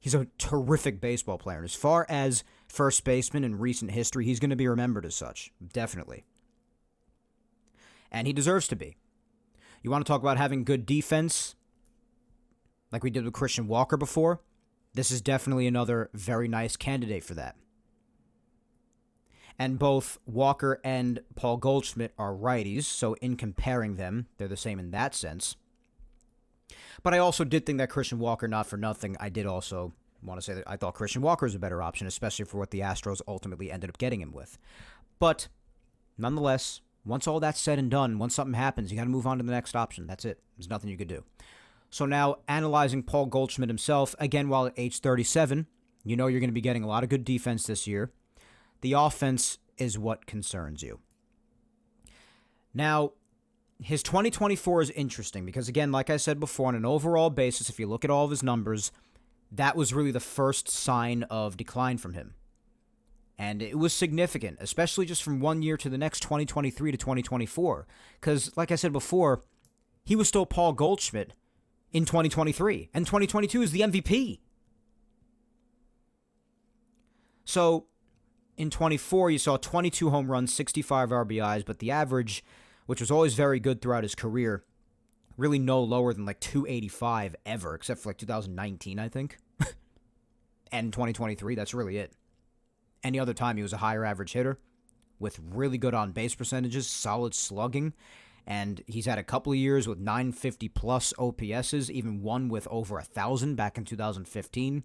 He's a terrific baseball player. And as far as first baseman in recent history, he's going to be remembered as such, definitely. And he deserves to be. You want to talk about having good defense, like we did with Christian Walker before? This is definitely another very nice candidate for that. And both Walker and Paul Goldschmidt are righties, so in comparing them, they're the same in that sense. But I also did think that Christian Walker, not for nothing, I did also want to say that I thought Christian Walker is a better option, especially for what the Astros ultimately ended up getting him with. But nonetheless, once all that's said and done, once something happens, you got to move on to the next option. That's it. There's nothing you could do. So now, analyzing Paul Goldschmidt himself, again, while at age 37, you know you're going to be getting a lot of good defense this year. The offense is what concerns you. Now, his 2024 is interesting because, again, like I said before, on an overall basis, if you look at all of his numbers, that was really the first sign of decline from him. And it was significant, especially just from one year to the next, 2023 to 2024. Because, like I said before, he was still Paul Goldschmidt in 2023. And 2022 is the MVP. So, in 24, you saw 22 home runs, 65 RBIs, but the average, which was always very good throughout his career, really no lower than like 285 ever, except for like 2019, I think. And 2023, that's really it. Any other time, he was a higher average hitter with really good on-base percentages, solid slugging, and he's had a couple of years with 950-plus OPSs, even one with over 1,000 back in 2015.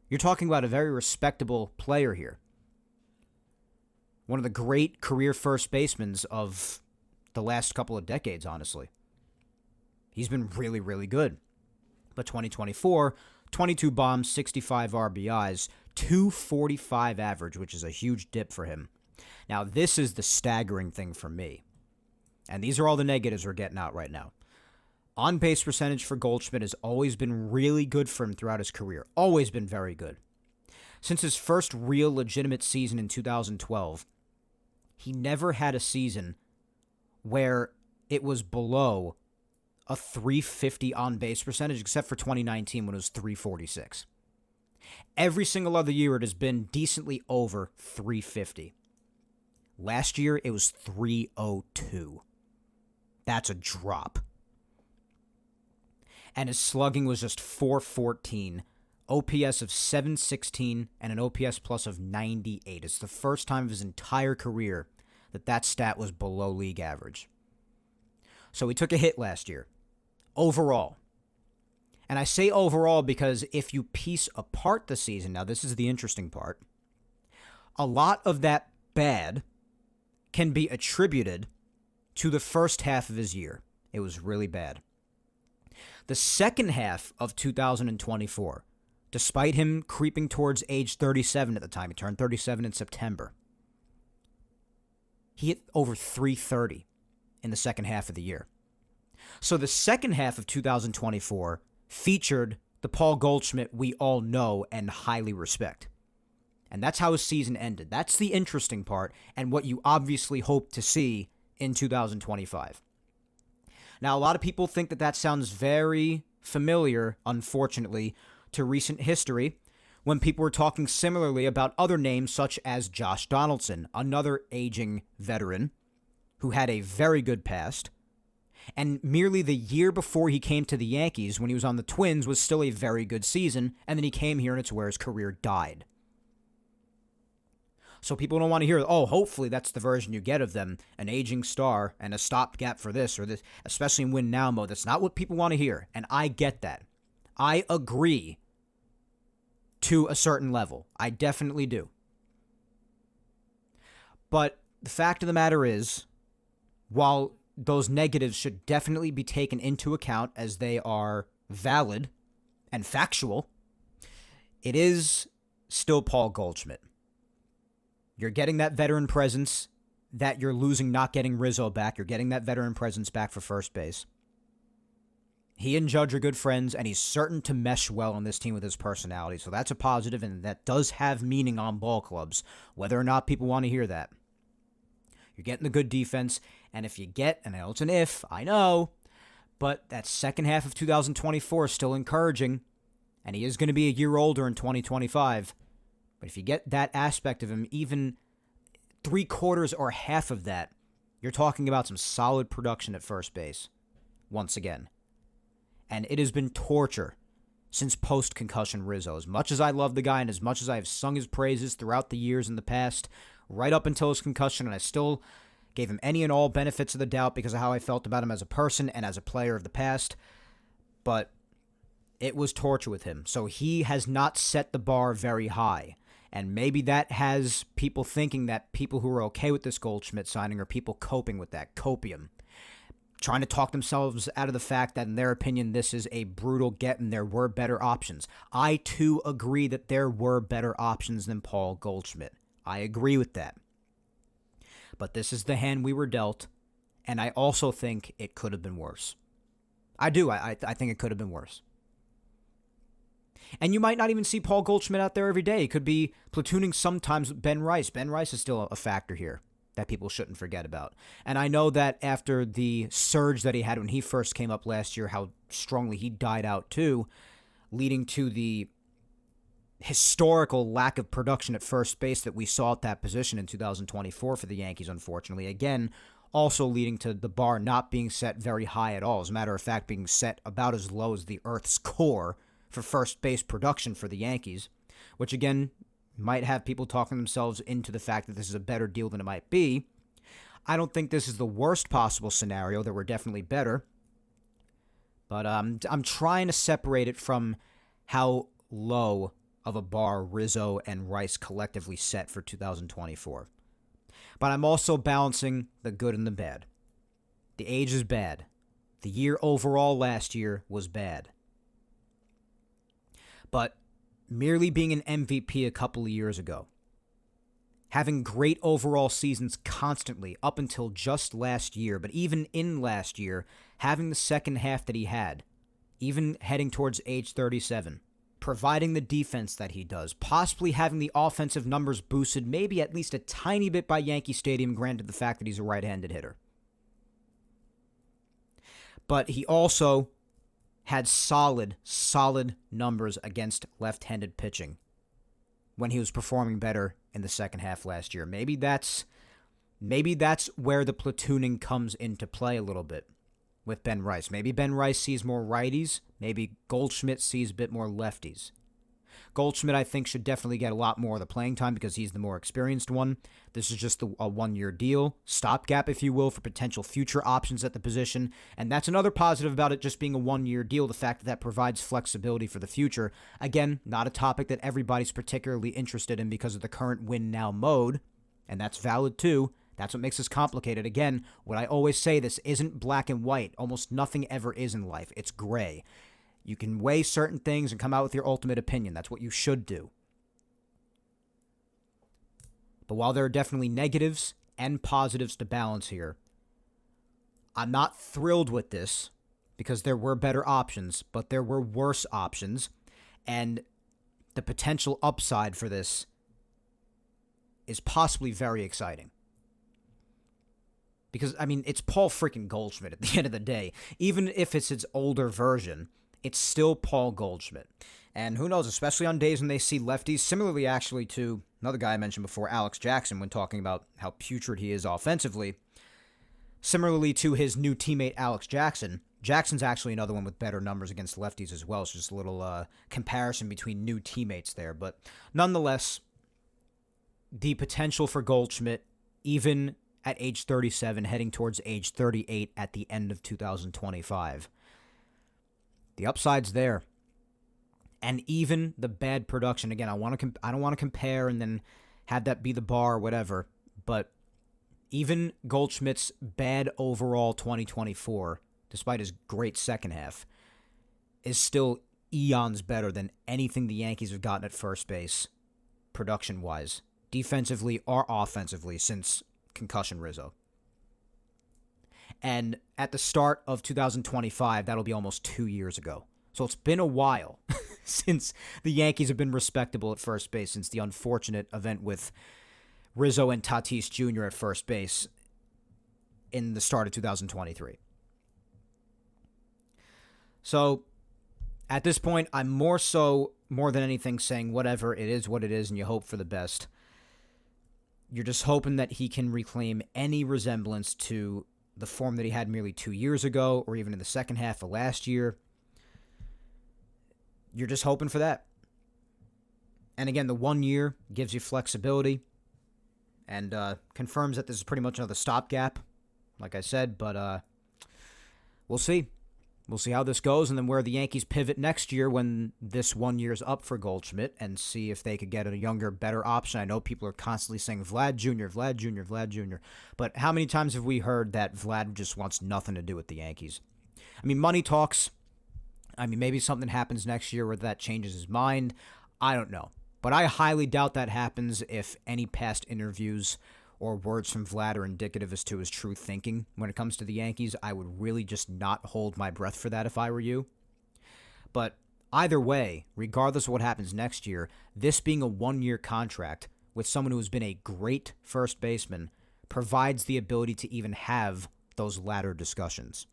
You're talking about a very respectable player here. One of the great career first basemen of the last couple of decades, honestly. He's been really, really good. But 2024, 22 bombs, 65 RBIs, 245 average, which is a huge dip for him. Now, this is the staggering thing for me. And these are all the negatives we're getting out right now. On-base percentage for Goldschmidt has always been really good for him throughout his career. Always been very good. Since his first real legitimate season in 2012, he never had a season where it was below a 350 on-base percentage, except for 2019 when it was 346. Every single other year it has been decently over 350. Last year it was 302. That's a drop. And his slugging was just 414, OPS of 716, and an OPS plus of 98. It's the first time of his entire career that stat was below league average. So he took a hit last year, overall. And I say overall because if you piece apart the season, now this is the interesting part, a lot of that bad can be attributed to the first half of his year. It was really bad. The second half of 2024, despite him creeping towards age 37 at the time, he turned 37 in September, he hit over 330 in the second half of the year. So the second half of 2024 featured the Paul Goldschmidt we all know and highly respect. And that's how his season ended. That's the interesting part and what you obviously hope to see in 2025. Now, a lot of people think that sounds very familiar, unfortunately, to recent history when people were talking similarly about other names such as Josh Donaldson, another aging veteran who had a very good past, and merely the year before he came to the Yankees, when he was on the Twins, was still a very good season, and then he came here and it's where his career died. So people don't want to hear, oh, hopefully that's the version you get of them, an aging star and a stopgap for this or this, especially in win now mode. That's not what people want to hear, and I get that. I agree to a certain level. I definitely do. But the fact of the matter is, while those negatives should definitely be taken into account as they are valid and factual, it is still Paul Goldschmidt. You're getting that veteran presence that you're losing not getting Rizzo back. You're getting that veteran presence back for first base. He and Judge are good friends, and he's certain to mesh well on this team with his personality. So that's a positive, and that does have meaning on ball clubs, whether or not people want to hear that. You're getting the good defense, and if you get, and I know it's an if, I know, but that second half of 2024 is still encouraging, and he is going to be a year older in 2025. But if you get that aspect of him, even 3/4 or half of that, you're talking about some solid production at first base, once again. And it has been torture since post-concussion Rizzo. As much as I love the guy and as much as I have sung his praises throughout the years in the past, right up until his concussion, and I still gave him any and all benefits of the doubt because of how I felt about him as a person and as a player of the past. But it was torture with him. So he has not set the bar very high. And maybe that has people thinking that people who are okay with this Goldschmidt signing are people coping with that, copium. Trying to talk themselves out of the fact that, in their opinion, this is a brutal get and there were better options. I, too, agree that there were better options than Paul Goldschmidt. I agree with that. But this is the hand we were dealt, and I also think it could have been worse. I do. I think it could have been worse. And you might not even see Paul Goldschmidt out there every day. He could be platooning sometimes with Ben Rice. Ben Rice is still a factor here that people shouldn't forget about. And I know that after the surge that he had when he first came up last year, how strongly he died out too, leading to the historical lack of production at first base that we saw at that position in 2024 for the Yankees, unfortunately. Again, also leading to the bar not being set very high at all. As a matter of fact, being set about as low as the Earth's core for first base production for the Yankees, which again might have people talking themselves into the fact that this is a better deal than it might be. I don't think this is the worst possible scenario. There were definitely better. But I'm trying to separate it from how low of a bar Rizzo and Rice collectively set for 2024. But I'm also balancing the good and the bad. The age is bad. The year overall last year was bad. But merely being an MVP a couple of years ago, having great overall seasons constantly up until just last year, but even in last year, having the second half that he had, even heading towards age 37, providing the defense that he does, possibly having the offensive numbers boosted maybe at least a tiny bit by Yankee Stadium, granted the fact that he's a right-handed hitter. But he also had solid numbers against left-handed pitching when he was performing better in the second half last year. Maybe that's where the platooning comes into play a little bit with Ben Rice. Maybe Ben Rice sees more righties. Maybe Goldschmidt sees a bit more lefties. Goldschmidt, I think, should definitely get a lot more of the playing time because he's the more experienced one. This is just a one-year deal, stopgap, if you will, for potential future options at the position. And that's another positive about it just being a one-year deal, the fact that that provides flexibility for the future. Again, not a topic that everybody's particularly interested in because of the current win-now mode, and that's valid too. That's what makes this complicated. Again, what I always say, this isn't black and white. Almost nothing ever is in life. It's gray. You can weigh certain things and come out with your ultimate opinion. That's what you should do. But while there are definitely negatives and positives to balance here, I'm not thrilled with this because there were better options, but there were worse options. And the potential upside for this is possibly very exciting. Because, I mean, it's Paul freaking Goldschmidt at the end of the day. Even if it's its older version, it's still Paul Goldschmidt. And who knows, especially on days when they see lefties, similarly actually to another guy I mentioned before, Alex Jackson, when talking about how putrid he is offensively. Similarly to his new teammate Alex Jackson, Jackson's actually another one with better numbers against lefties as well. So just a little comparison between new teammates there. But nonetheless, the potential for Goldschmidt, even at age 37, heading towards age 38 at the end of 2025. The upside's there. And even the bad production, again, I don't want to compare and then have that be the bar or whatever, but even Goldschmidt's bad overall 2024, despite his great second half, is still eons better than anything the Yankees have gotten at first base, production-wise, defensively or offensively, since concussion Rizzo. And at the start of 2025, that'll be almost 2 years ago. So it's been a while since the Yankees have been respectable at first base, since the unfortunate event with Rizzo and Tatis Jr. at first base in the start of 2023. So at this point, I'm more than anything saying whatever, it is what it is, and you hope for the best. You're just hoping that he can reclaim any resemblance to the form that he had merely 2 years ago, or even in the second half of last year. You're just hoping for that. And again, the 1 year gives you flexibility and confirms that this is pretty much another stopgap, like I said, but we'll see. We'll see how this goes, and then where the Yankees pivot next year when this 1 year's up for Goldschmidt, and see if they could get a younger, better option. I know people are constantly saying Vlad Jr., Vlad Jr., Vlad Jr., but how many times have we heard that Vlad just wants nothing to do with the Yankees? I mean, money talks. I mean, maybe something happens next year where that changes his mind. I don't know. But I highly doubt that happens if any past interviews or words from Vlad are indicative as to his true thinking when it comes to the Yankees. I would really just not hold my breath for that if I were you. But either way, regardless of what happens next year, this being a 1 year contract with someone who has been a great first baseman provides the ability to even have those latter discussions,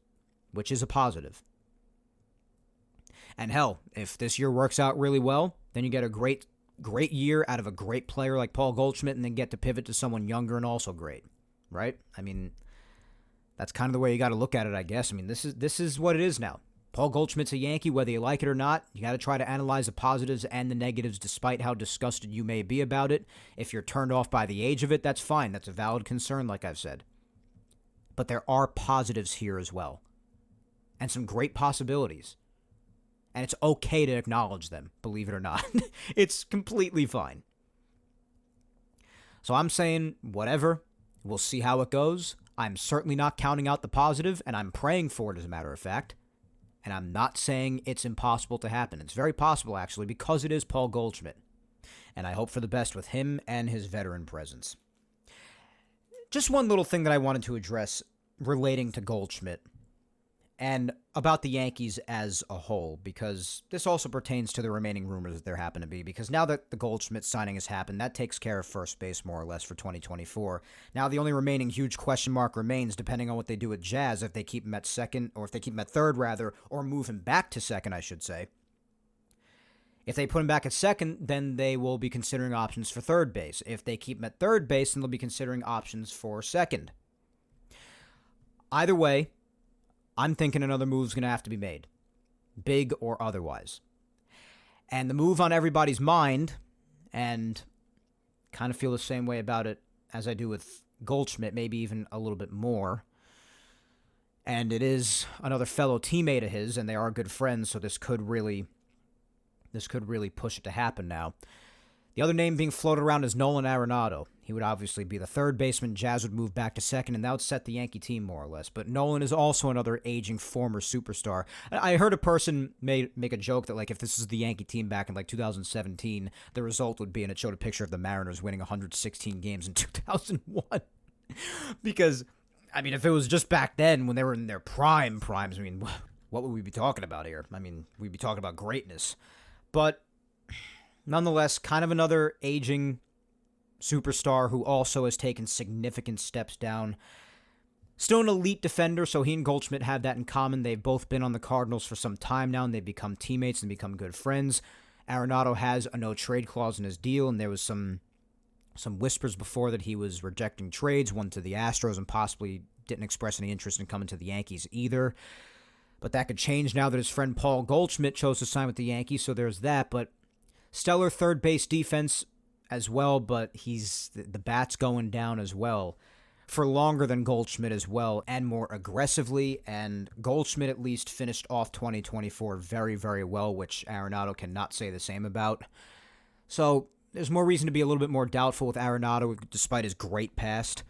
which is a positive. And hell, if this year works out really well, then you get a great year out of a great player like Paul Goldschmidt, and then get to pivot to someone younger and also great, right? I mean, that's kind of the way you got to look at it, I guess. I mean, this is what it is now. Paul Goldschmidt's a Yankee, whether you like it or not. You got to try to analyze the positives and the negatives, despite how disgusted you may be about it. If you're turned off by the age of it, that's fine. That's a valid concern, like I've said. But there are positives here as well, and some great possibilities. And it's okay to acknowledge them, believe it or not. It's completely fine. So I'm saying whatever. We'll see how it goes. I'm certainly not counting out the positive, and I'm praying for it, as a matter of fact. And I'm not saying it's impossible to happen. It's very possible, actually, because it is Paul Goldschmidt. And I hope for the best with him and his veteran presence. Just one little thing that I wanted to address relating to Goldschmidt and about the Yankees as a whole, because this also pertains to the remaining rumors that there happen to be, because now that the Goldschmidt signing has happened, that takes care of first base more or less for 2024. Now the only remaining huge question mark remains, depending on what they do with Jazz, if they keep him at second, or if they keep him at third, rather, or move him back to second, I should say. If they put him back at second, then they will be considering options for third base. If they keep him at third base, then they'll be considering options for second. Either way, I'm thinking another move's going to have to be made, big or otherwise. And the move on everybody's mind, and kind of feel the same way about it as I do with Goldschmidt, maybe even a little bit more, and it is another fellow teammate of his, and they are good friends, so this could really push it to happen now. The other name being floated around is Nolan Arenado. He would obviously be the third baseman. Jazz would move back to second, and that would set the Yankee team more or less. But Nolan is also another aging former superstar. I heard a person make a joke that, like, if this is the Yankee team back in, like, 2017, the result would be, and it showed a picture of the Mariners winning 116 games in 2001. Because, I mean, if it was just back then when they were in their primes, I mean, what would we be talking about here? I mean, we'd be talking about greatness. But nonetheless, kind of another aging superstar who also has taken significant steps down. Still an elite defender, so he and Goldschmidt have that in common. They've both been on the Cardinals for some time now, and they've become teammates and become good friends. Arenado has a no-trade clause in his deal, and there was some whispers before that he was rejecting trades, one to the Astros, and possibly didn't express any interest in coming to the Yankees either. But that could change now that his friend Paul Goldschmidt chose to sign with the Yankees, so there's that. But stellar third base defense as well, but the bat's going down as well for longer than Goldschmidt as well, and more aggressively, and Goldschmidt at least finished off 2024 very, very well, which Arenado cannot say the same about. So there's more reason to be a little bit more doubtful with Arenado, despite his great past.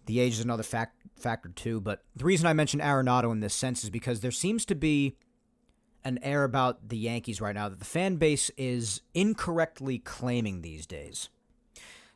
The age is another factor too, but the reason I mention Arenado in this sense is because there seems to be an air about the Yankees right now that the fan base is incorrectly claiming these days.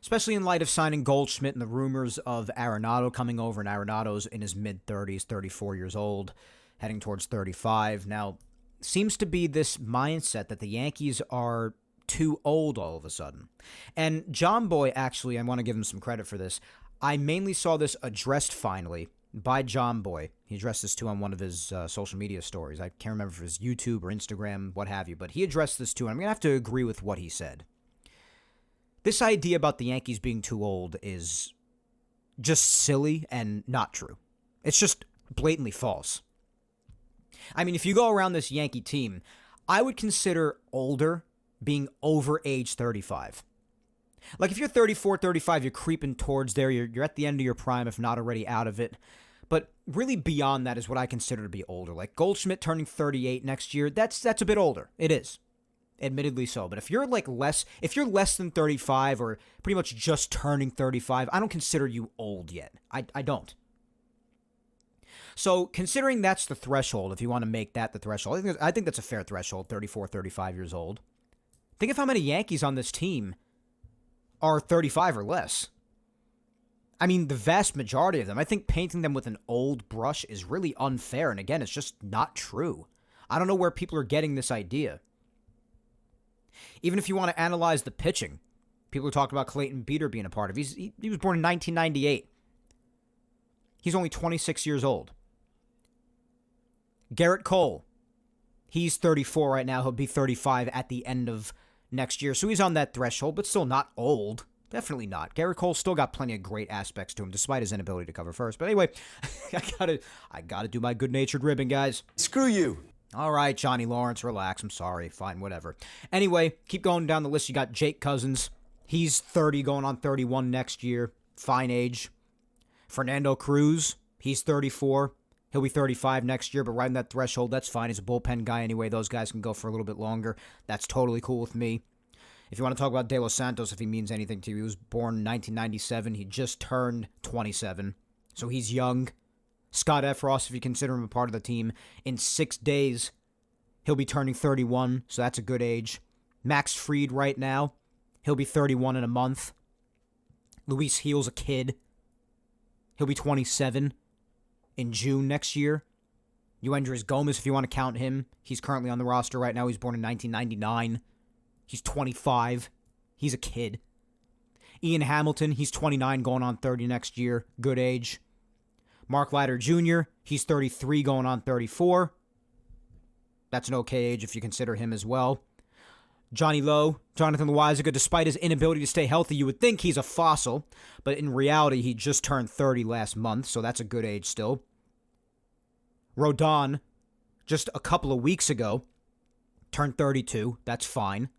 Especially in light of signing Goldschmidt and the rumors of Arenado coming over, and Arenado's in his mid-30s, 34 years old, heading towards 35. Now, seems to be this mindset that the Yankees are too old all of a sudden. And John Boy, actually, I want to give him some credit for this. I mainly saw this addressed finally by John Boy. He addressed this too on one of his social media stories. I can't remember if it was YouTube or Instagram, what have you, but he addressed this too, and I'm going to have to agree with what he said. This idea about the Yankees being too old is just silly and not true. It's just blatantly false. I mean, if you go around this Yankee team, I would consider older being over age 35. Like, if you're 34, 35, you're creeping towards there. You're at the end of your prime, if not already out of it. But really beyond that is what I consider to be older. Like, Goldschmidt turning 38 next year, that's a bit older. It is. Admittedly so. But if you're less than 35 or pretty much just turning 35, I don't consider you old yet. I don't. So, considering that's the threshold, if you want to make that the threshold, I think that's a fair threshold, 34, 35 years old. Think of how many Yankees on this team are 35 or less. I mean, the vast majority of them. I think painting them with an old brush is really unfair, and again, it's just not true. I don't know where people are getting this idea. Even if you want to analyze the pitching, people are talking about Clayton Beeter being a part of it. He was born in 1998. He's only 26 years old. Garrett Cole, he's 34 right now. He'll be 35 at the end of next year. So he's on that threshold, but still not old. Definitely not. Garrett Cole's still got plenty of great aspects to him, despite his inability to cover first. But anyway, I gotta do my good-natured ribbon, guys. Screw you. All right, Johnny Lawrence, relax. I'm sorry. Fine, whatever. Anyway, keep going down the list. You got Jake Cousins. He's 30, going on 31 next year. Fine age. Fernando Cruz, he's 34. He'll be 35 next year, but right in that threshold, that's fine. He's a bullpen guy anyway. Those guys can go for a little bit longer. That's totally cool with me. If you want to talk about De Los Santos, if he means anything to you, he was born in 1997. He just turned 27, so he's young. Scott Efros, if you consider him a part of the team, in 6 days, he'll be turning 31, so that's a good age. Max Fried right now, he'll be 31 in a month. Luis Gil's a kid. He'll be 27 in June next year. Yuendrys Gomez, if you want to count him, he's currently on the roster right now. He's born in 1999. He's 25. He's a kid. Ian Hamilton, he's 29, going on 30 next year. Good age. Mark Leiter Jr., he's 33, going on 34. That's an okay age if you consider him as well. Johnny Lowe, Jonathan Loáisiga, despite his inability to stay healthy, you would think he's a fossil, but in reality, he just turned 30 last month, so that's a good age still. Rodon, just a couple of weeks ago, turned 32. That's fine.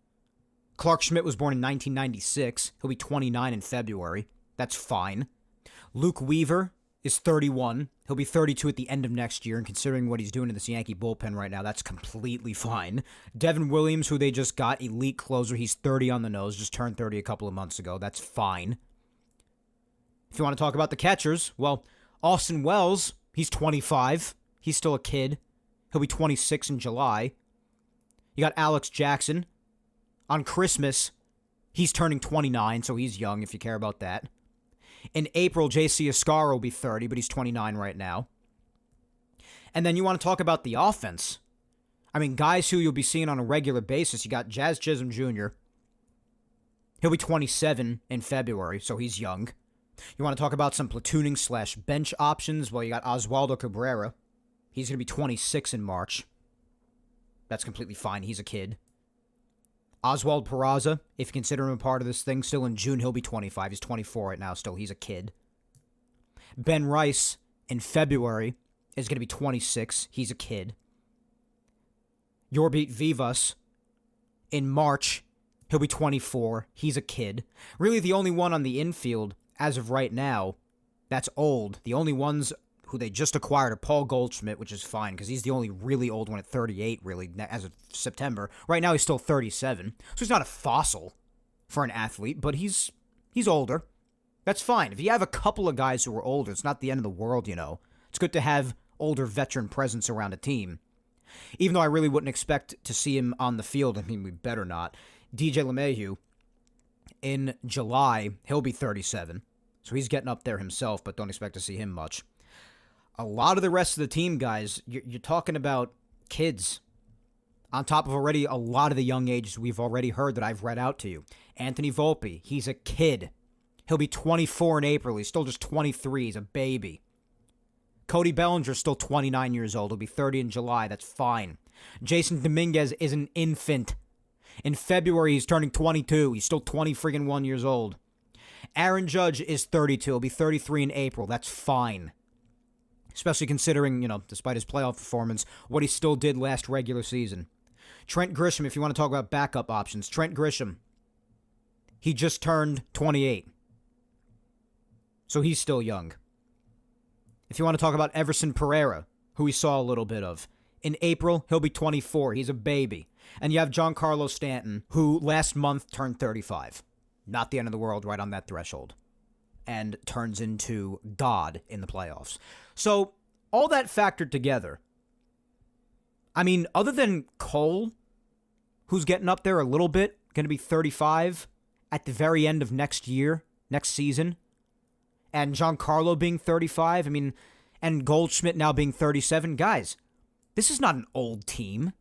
Clark Schmidt was born in 1996. He'll be 29 in February. That's fine. Luke Weaver is 31. He'll be 32 at the end of next year, and considering what he's doing in this Yankee bullpen right now, that's completely fine. Devin Williams, who they just got, elite closer, he's 30 on the nose, just turned 30 a couple of months ago. That's fine. If you want to talk about the catchers, well, Austin Wells, he's 25. He's still a kid. He'll be 26 in July. You got Alex Jackson. On Christmas, he's turning 29, so he's young if you care about that. In April, J.C. Escarra will be 30, but he's 29 right now. And then you want to talk about the offense. I mean, guys who you'll be seeing on a regular basis. You got Jazz Chisholm Jr. He'll be 27 in February, so he's young. You want to talk about some platooning / bench options? Well, you got Oswaldo Cabrera. He's going to be 26 in March. That's completely fine. He's a kid. Oswald Peraza, if you consider him a part of this thing, still in June, he'll be 25. He's 24 right now still. He's a kid. Ben Rice, in February, is going to be 26. He's a kid. Yorbeat Vivas, in March, He'll be 24. He's a kid. Really, the only one on the infield, as of right now, that's old. The only ones who they just acquired are Paul Goldschmidt, which is fine, because he's the only really old one at 38, really, as of September. Right now, he's still 37. So he's not a fossil for an athlete, but he's older. That's fine. If you have a couple of guys who are older, it's not the end of the world, you know. It's good to have older veteran presence around a team. Even though I really wouldn't expect to see him on the field, I mean, we better not. DJ LeMahieu, in July, he'll be 37. So he's getting up there himself, but don't expect to see him much. A lot of the rest of the team, guys, you're talking about kids. On top of already a lot of the young ages we've already heard that I've read out to you. Anthony Volpe, he's a kid. He'll be 24 in April. He's still just 23. He's a baby. Cody Bellinger's still 29 years old. He'll be 30 in July. That's fine. Jason Dominguez is an infant. In February, he's turning 22. He's still 20-1 years old. Aaron Judge is 32. He'll be 33 in April. That's fine. Especially considering, despite his playoff performance, what he still did last regular season. Trent Grisham, if you want to talk about backup options. Trent Grisham, he just turned 28. So he's still young. If you want to talk about Everson Pereira, who we saw a little bit of, in April, he'll be 24. He's a baby. And you have Giancarlo Stanton, who last month turned 35. Not the end of the world, right on that threshold. And turns into God in the playoffs. So, all that factored together, I mean, other than Cole, who's getting up there a little bit, going to be 35 at the very end of next season, and Giancarlo being 35, and Goldschmidt now being 37, guys, this is not an old team.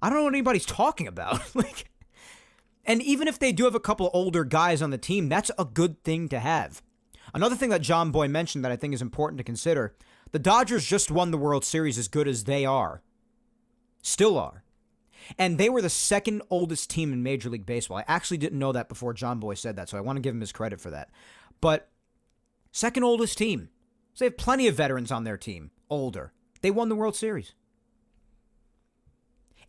I don't know what anybody's talking about. And even if they do have a couple older guys on the team, that's a good thing to have. Another thing that John Boy mentioned that I think is important to consider, the Dodgers just won the World Series as good as they are. Still are. And they were the second oldest team in Major League Baseball. I actually didn't know that before John Boy said that, so I want to give him his credit for that. But second oldest team. So they have plenty of veterans on their team, older. They won the World Series.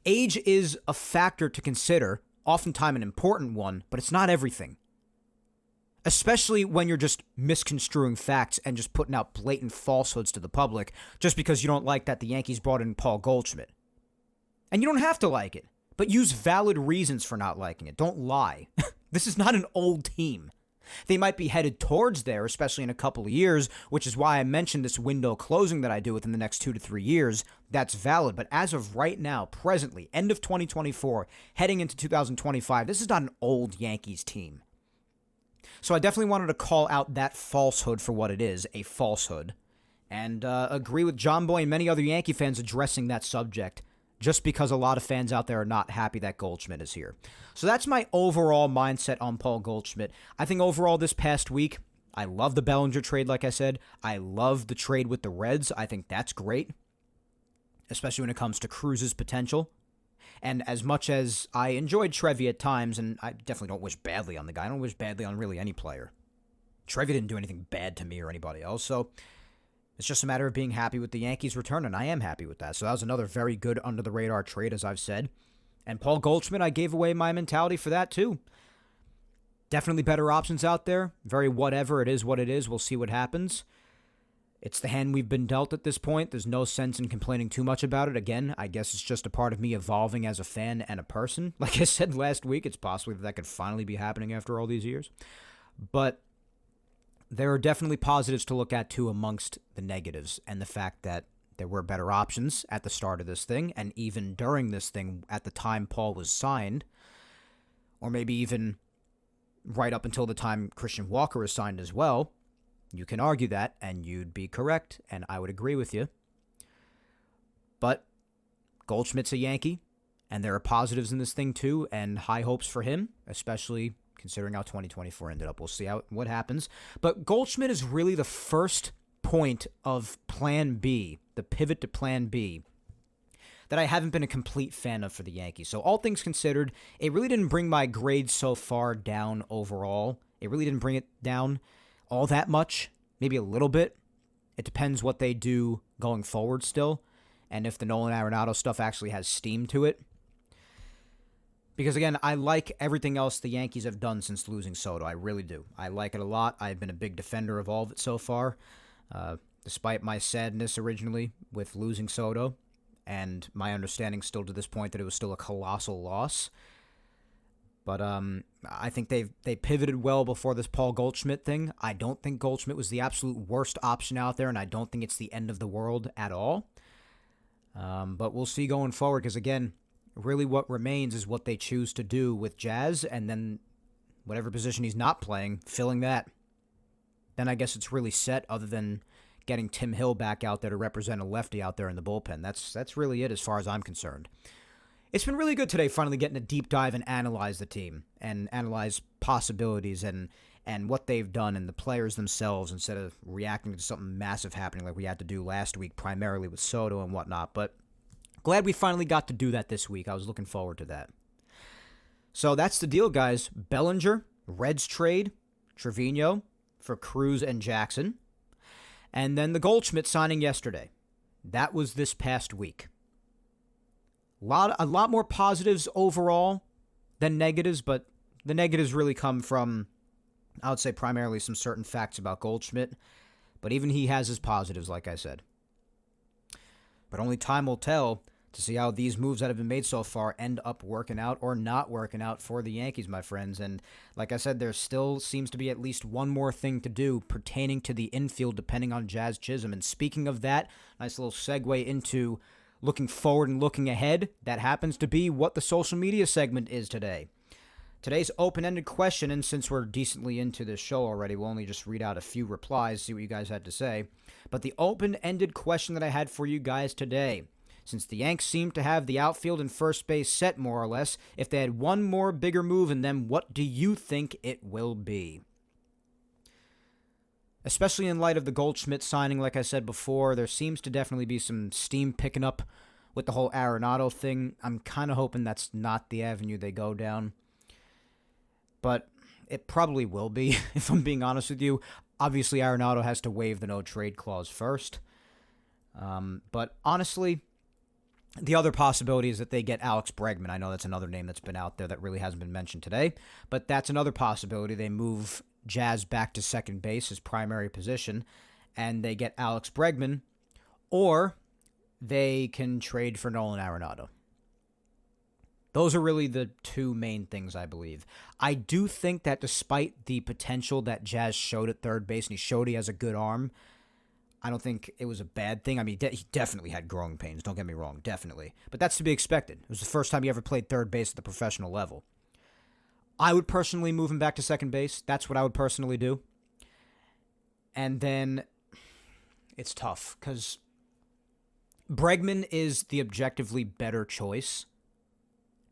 Age is a factor to consider, oftentimes an important one, but it's not everything. Especially when you're just misconstruing facts and just putting out blatant falsehoods to the public just because you don't like that the Yankees brought in Paul Goldschmidt. And you don't have to like it, but use valid reasons for not liking it. Don't lie. This is not an old team. They might be headed towards there, especially in a couple of years, which is why I mentioned this window closing that I do within the next 2 to 3 years. That's valid. But as of right now, presently, end of 2024, heading into 2025, this is not an old Yankees team. So I definitely wanted to call out that falsehood for what it is, a falsehood, and agree with John Boy and many other Yankee fans addressing that subject, just because a lot of fans out there are not happy that Goldschmidt is here. So that's my overall mindset on Paul Goldschmidt. I think overall this past week, I love the Bellinger trade, like I said. I love the trade with the Reds. I think that's great, especially when it comes to Cruz's potential. And as much as I enjoyed Trevi at times, and I definitely don't wish badly on the guy. I don't wish badly on really any player. Trevi didn't do anything bad to me or anybody else, so it's just a matter of being happy with the Yankees' return, and I am happy with that. So that was another very good under-the-radar trade, as I've said. And Paul Goldschmidt, I gave away my mentality for that, too. Definitely better options out there. Very whatever. It is what it is. We'll see what happens. It's the hand we've been dealt at this point. There's no sense in complaining too much about it. Again, I guess it's just a part of me evolving as a fan and a person. Like I said last week, it's possible that could finally be happening after all these years. But there are definitely positives to look at, too, amongst the negatives. And the fact that there were better options at the start of this thing, and even during this thing, at the time Paul was signed, or maybe even right up until the time Christian Walker was signed as well. You can argue that, and you'd be correct, and I would agree with you. But Goldschmidt's a Yankee, and there are positives in this thing, too, and high hopes for him, especially considering how 2024 ended up. We'll see what happens. But Goldschmidt is really the first point of Plan B, the pivot to Plan B, that I haven't been a complete fan of for the Yankees. So all things considered, it really didn't bring my grade so far down overall. It really didn't bring it down all that much, maybe a little bit. It depends what they do going forward still, and if the Nolan Arenado stuff actually has steam to it. Because, again, I like everything else the Yankees have done since losing Soto. I really do. I like it a lot. I've been a big defender of all of it so far, despite my sadness originally with losing Soto, and my understanding still to this point that it was still a colossal loss. But I think they pivoted well before this Paul Goldschmidt thing. I don't think Goldschmidt was the absolute worst option out there, and I don't think it's the end of the world at all. But we'll see going forward, because, again, really what remains is what they choose to do with Jazz, and then whatever position he's not playing, filling that. Then I guess it's really set, other than getting Tim Hill back out there to represent a lefty out there in the bullpen. That's really it as far as I'm concerned. It's been really good today, finally getting a deep dive and analyze the team and analyze possibilities and what they've done and the players themselves, instead of reacting to something massive happening like we had to do last week, primarily with Soto and whatnot. But glad we finally got to do that this week. I was looking forward to that. So that's the deal, guys. Bellinger, Reds trade, Trevino for Cruz and Jackson. And then the Goldschmidt signing yesterday. That was this past week. A lot more positives overall than negatives, but the negatives really come from, I would say, primarily some certain facts about Goldschmidt. But even he has his positives, like I said. But only time will tell to see how these moves that have been made so far end up working out or not working out for the Yankees, my friends. And like I said, there still seems to be at least one more thing to do pertaining to the infield, depending on Jazz Chisholm. And speaking of that, nice little segue into looking forward and looking ahead. That happens to be what the social media segment is today. Today's open-ended question, and since we're decently into this show already, we'll only just read out a few replies, see what you guys had to say. But the open-ended question that I had for you guys today: since the Yanks seem to have the outfield and first base set more or less, if they had one more bigger move in them, what do you think it will be? Especially in light of the Goldschmidt signing, like I said before, there seems to definitely be some steam picking up with the whole Arenado thing. I'm kind of hoping that's not the avenue they go down. But it probably will be, if I'm being honest with you. Obviously, Arenado has to waive the no-trade clause first. But honestly, the other possibility is that they get Alex Bregman. I know that's another name that's been out there that really hasn't been mentioned today. But that's another possibility. They move Jazz back to second base, his primary position, and they get Alex Bregman. Or they can trade for Nolan Arenado. Those are really the two main things, I believe. I do think that despite the potential that Jazz showed at third base, and he showed he has a good arm, I don't think it was a bad thing. I mean, he definitely had growing pains, don't get me wrong, definitely. But that's to be expected. It was the first time he ever played third base at the professional level. I would personally move him back to second base. That's what I would personally do. And then it's tough, because Bregman is the objectively better choice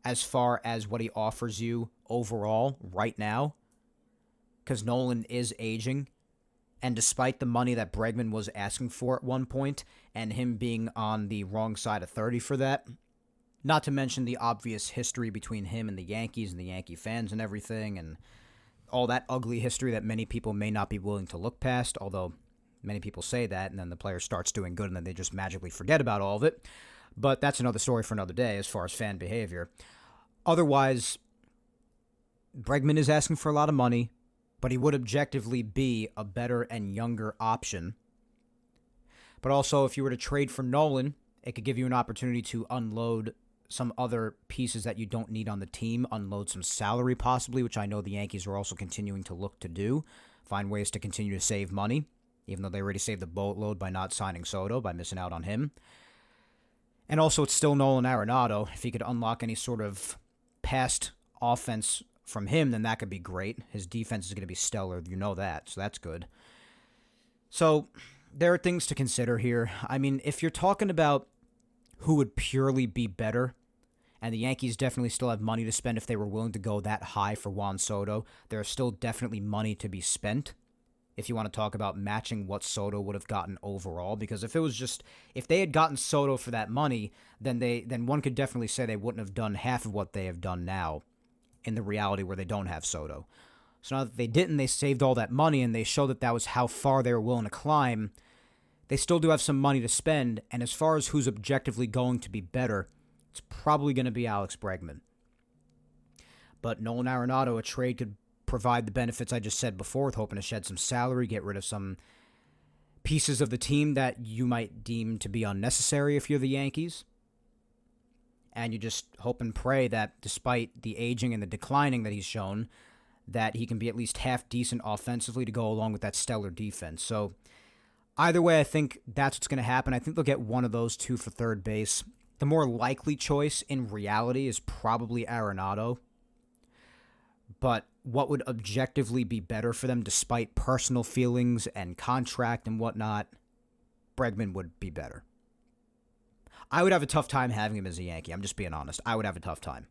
as far as what he offers you overall right now, because Nolan is aging. And despite the money that Bregman was asking for at one point, and him being on the wrong side of 30 for that, not to mention the obvious history between him and the Yankees and the Yankee fans and everything, and all that ugly history that many people may not be willing to look past, although many people say that, and then the player starts doing good, and then they just magically forget about all of it. But that's another story for another day as far as fan behavior. Otherwise, Bregman is asking for a lot of money, but he would objectively be a better and younger option. But also, if you were to trade for Nolan, it could give you an opportunity to unload some other pieces that you don't need on the team, unload some salary possibly, which I know the Yankees are also continuing to look to do, find ways to continue to save money, even though they already saved the boatload by not signing Soto, by missing out on him. And also, it's still Nolan Arenado. If he could unlock any sort of past offense from him, then that could be great. His defense is going to be stellar, you know that, so that's good. So, there are things to consider here. I mean, if you're talking about who would purely be better, and the Yankees definitely still have money to spend if they were willing to go that high for Juan Soto, there's still definitely money to be spent if you want to talk about matching what Soto would have gotten overall. Because if they had gotten Soto for that money, then one could definitely say they wouldn't have done half of what they have done now in the reality where they don't have Soto. So now that they didn't, they saved all that money, and they showed that was how far they were willing to climb. They still do have some money to spend, and as far as who's objectively going to be better, it's probably going to be Alex Bregman. But Nolan Arenado, a trade could provide the benefits I just said before, with hoping to shed some salary, get rid of some pieces of the team that you might deem to be unnecessary if you're the Yankees. And you just hope and pray that despite the aging and the declining that he's shown, that he can be at least half decent offensively to go along with that stellar defense. So either way, I think that's what's going to happen. I think they'll get one of those two for third base. The more likely choice in reality is probably Arenado. But what would objectively be better for them, despite personal feelings and contract and whatnot, Bregman would be better. I would have a tough time having him as a Yankee. I'm just being honest. I would have a tough time.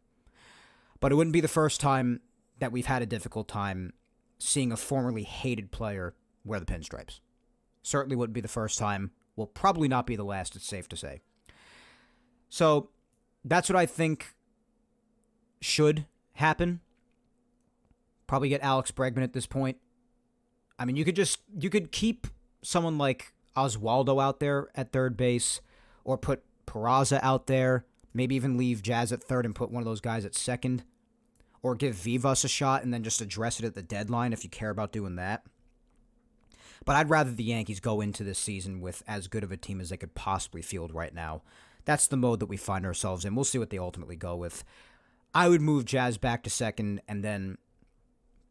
But it wouldn't be the first time that we've had a difficult time seeing a formerly hated player wear the pinstripes. Certainly wouldn't be the first time. Will probably not be the last, it's safe to say. So that's what I think should happen. Probably get Alex Bregman at this point. I mean, you could keep someone like Oswaldo out there at third base, or put Peraza out there, maybe even leave Jazz at third and put one of those guys at second, or give Vivas a shot and then just address it at the deadline if you care about doing that. But I'd rather the Yankees go into this season with as good of a team as they could possibly field right now. That's the mode that we find ourselves in. We'll see what they ultimately go with. I would move Jazz back to second and then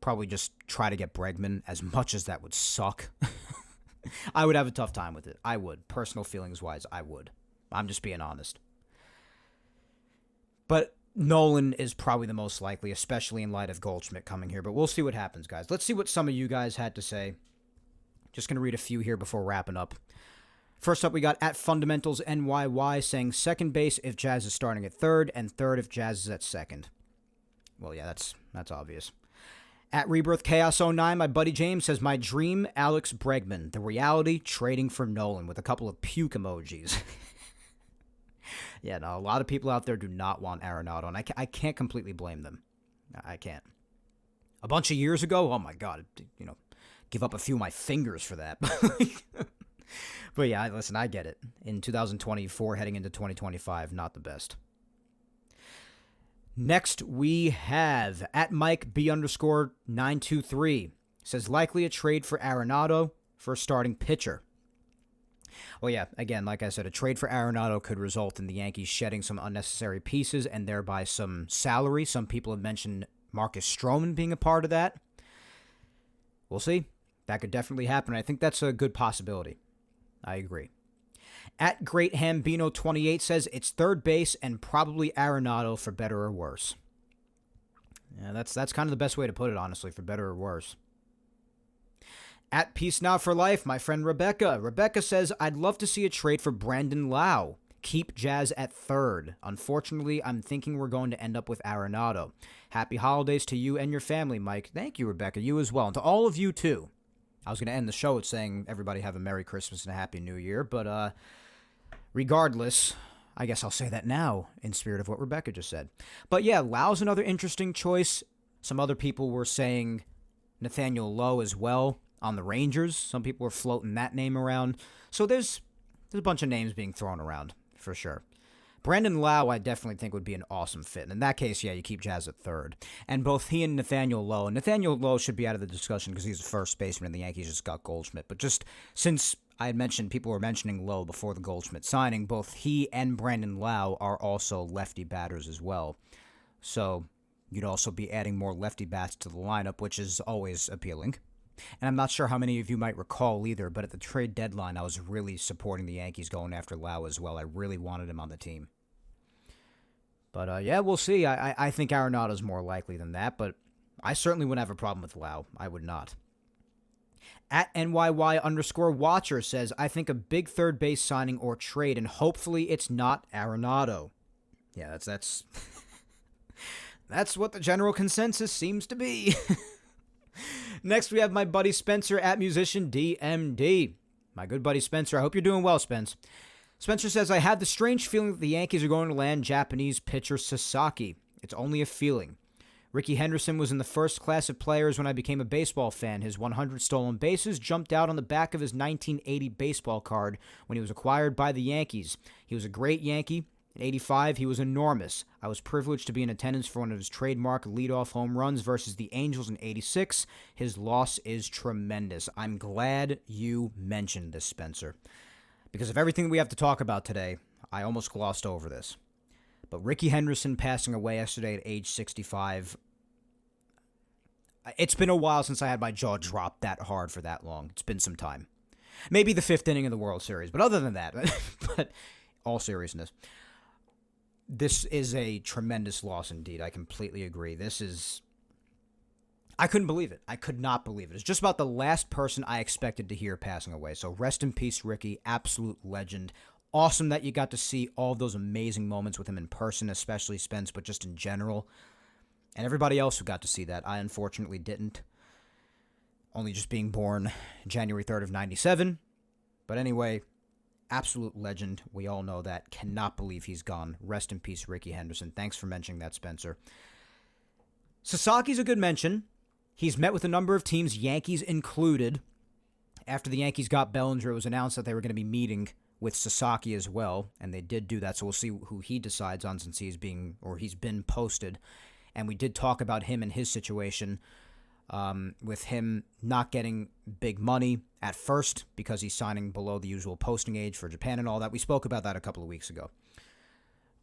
probably just try to get Bregman, as much as that would suck. I would have a tough time with it. I would. Personal feelings-wise, I would. I'm just being honest. But Nolan is probably the most likely, especially in light of Goldschmidt coming here. But we'll see what happens, guys. Let's see what some of you guys had to say. Just going to read a few here before wrapping up. First up, we got at Fundamentals NYY saying second base if Jazz is starting at third, and third if Jazz is at second. Well, yeah, that's obvious. At Rebirth Chaos 09, my buddy James says, my dream, Alex Bregman. The reality, trading for Nolan, with a couple of puke emojis. Yeah, no, a lot of people out there do not want Arenado, and I can't completely blame them. I can't. A bunch of years ago, oh my God, give up a few of my fingers for that. But yeah, listen, I get it. In 2024, heading into 2025, not the best. Next, we have at Mike B_923 says likely a trade for Arenado for a starting pitcher. Well, yeah, again, like I said, a trade for Arenado could result in the Yankees shedding some unnecessary pieces and thereby some salary. Some people have mentioned Marcus Stroman being a part of that. We'll see. That could definitely happen. I think that's a good possibility. I agree. At Great Hambino 28 says it's third base and probably Arenado for better or worse. Yeah, that's kind of the best way to put it, honestly, for better or worse. At Peace Now for Life, my friend Rebecca. Rebecca says, I'd love to see a trade for Brandon Lau. Keep Jazz at third. Unfortunately, I'm thinking we're going to end up with Arenado. Happy holidays to you and your family, Mike. Thank you, Rebecca. You as well. And to all of you, too. I was going to end the show with saying everybody have a Merry Christmas and a Happy New Year, but regardless, I guess I'll say that now in spirit of what Rebecca just said. But yeah, Lau's another interesting choice. Some other people were saying Nathaniel Lowe as well on the Rangers. Some people were floating that name around. So there's a bunch of names being thrown around, for sure. Brandon Lau, I definitely think, would be an awesome fit. And in that case, yeah, you keep Jazz at third. And both he and Nathaniel Lowe should be out of the discussion because he's the first baseman and the Yankees just got Goldschmidt. But just since I had mentioned, people were mentioning Lowe before the Goldschmidt signing, both he and Brandon Lau are also lefty batters as well. So you'd also be adding more lefty bats to the lineup, which is always appealing. And I'm not sure how many of you might recall either, but at the trade deadline, I was really supporting the Yankees going after Lau as well. I really wanted him on the team. But, yeah, we'll see. I think Arenado's more likely than that, but I certainly wouldn't have a problem with Lau. I would not. At NYY_Watcher says, I think a big third base signing or trade, and hopefully it's not Arenado. Yeah, that's that's what the general consensus seems to be. Next, we have my buddy Spencer at Musician DMD. My good buddy Spencer. I hope you're doing well, Spence. Spencer says, I have the strange feeling that the Yankees are going to land Japanese pitcher Sasaki. It's only a feeling. Ricky Henderson was in the first class of players when I became a baseball fan. His 100 stolen bases jumped out on the back of his 1980 baseball card when he was acquired by the Yankees. He was a great Yankee, In 85, he was enormous. I was privileged to be in attendance for one of his trademark leadoff home runs versus the Angels in 86. His loss is tremendous. I'm glad you mentioned this, Spencer. Because of everything we have to talk about today, I almost glossed over this. But Rickey Henderson passing away yesterday at age 65. It's been a while since I had my jaw drop that hard for that long. It's been some time. Maybe the 5th inning of the World Series. But other than that, but all seriousness, this is a tremendous loss indeed. I completely agree. I couldn't believe it. I could not believe it. It's just about the last person I expected to hear passing away. So rest in peace, Rickey. Absolute legend. Awesome that you got to see all those amazing moments with him in person, especially Spence, but just in general. And everybody else who got to see that. I unfortunately didn't. Only just being born January 3rd of 97. But anyway, absolute legend. We all know that. Cannot believe he's gone. Rest in peace, Rickey Henderson. Thanks for mentioning that, Spencer. Sasaki's a good mention. He's met with a number of teams, Yankees included. After the Yankees got Bellinger, it was announced that they were going to be meeting with Sasaki as well, and they did do that, so we'll see who he decides on since he's been posted. And we did talk about him and his situation, with him not getting big money at first because he's signing below the usual posting age for Japan and all that. We spoke about that a couple of weeks ago.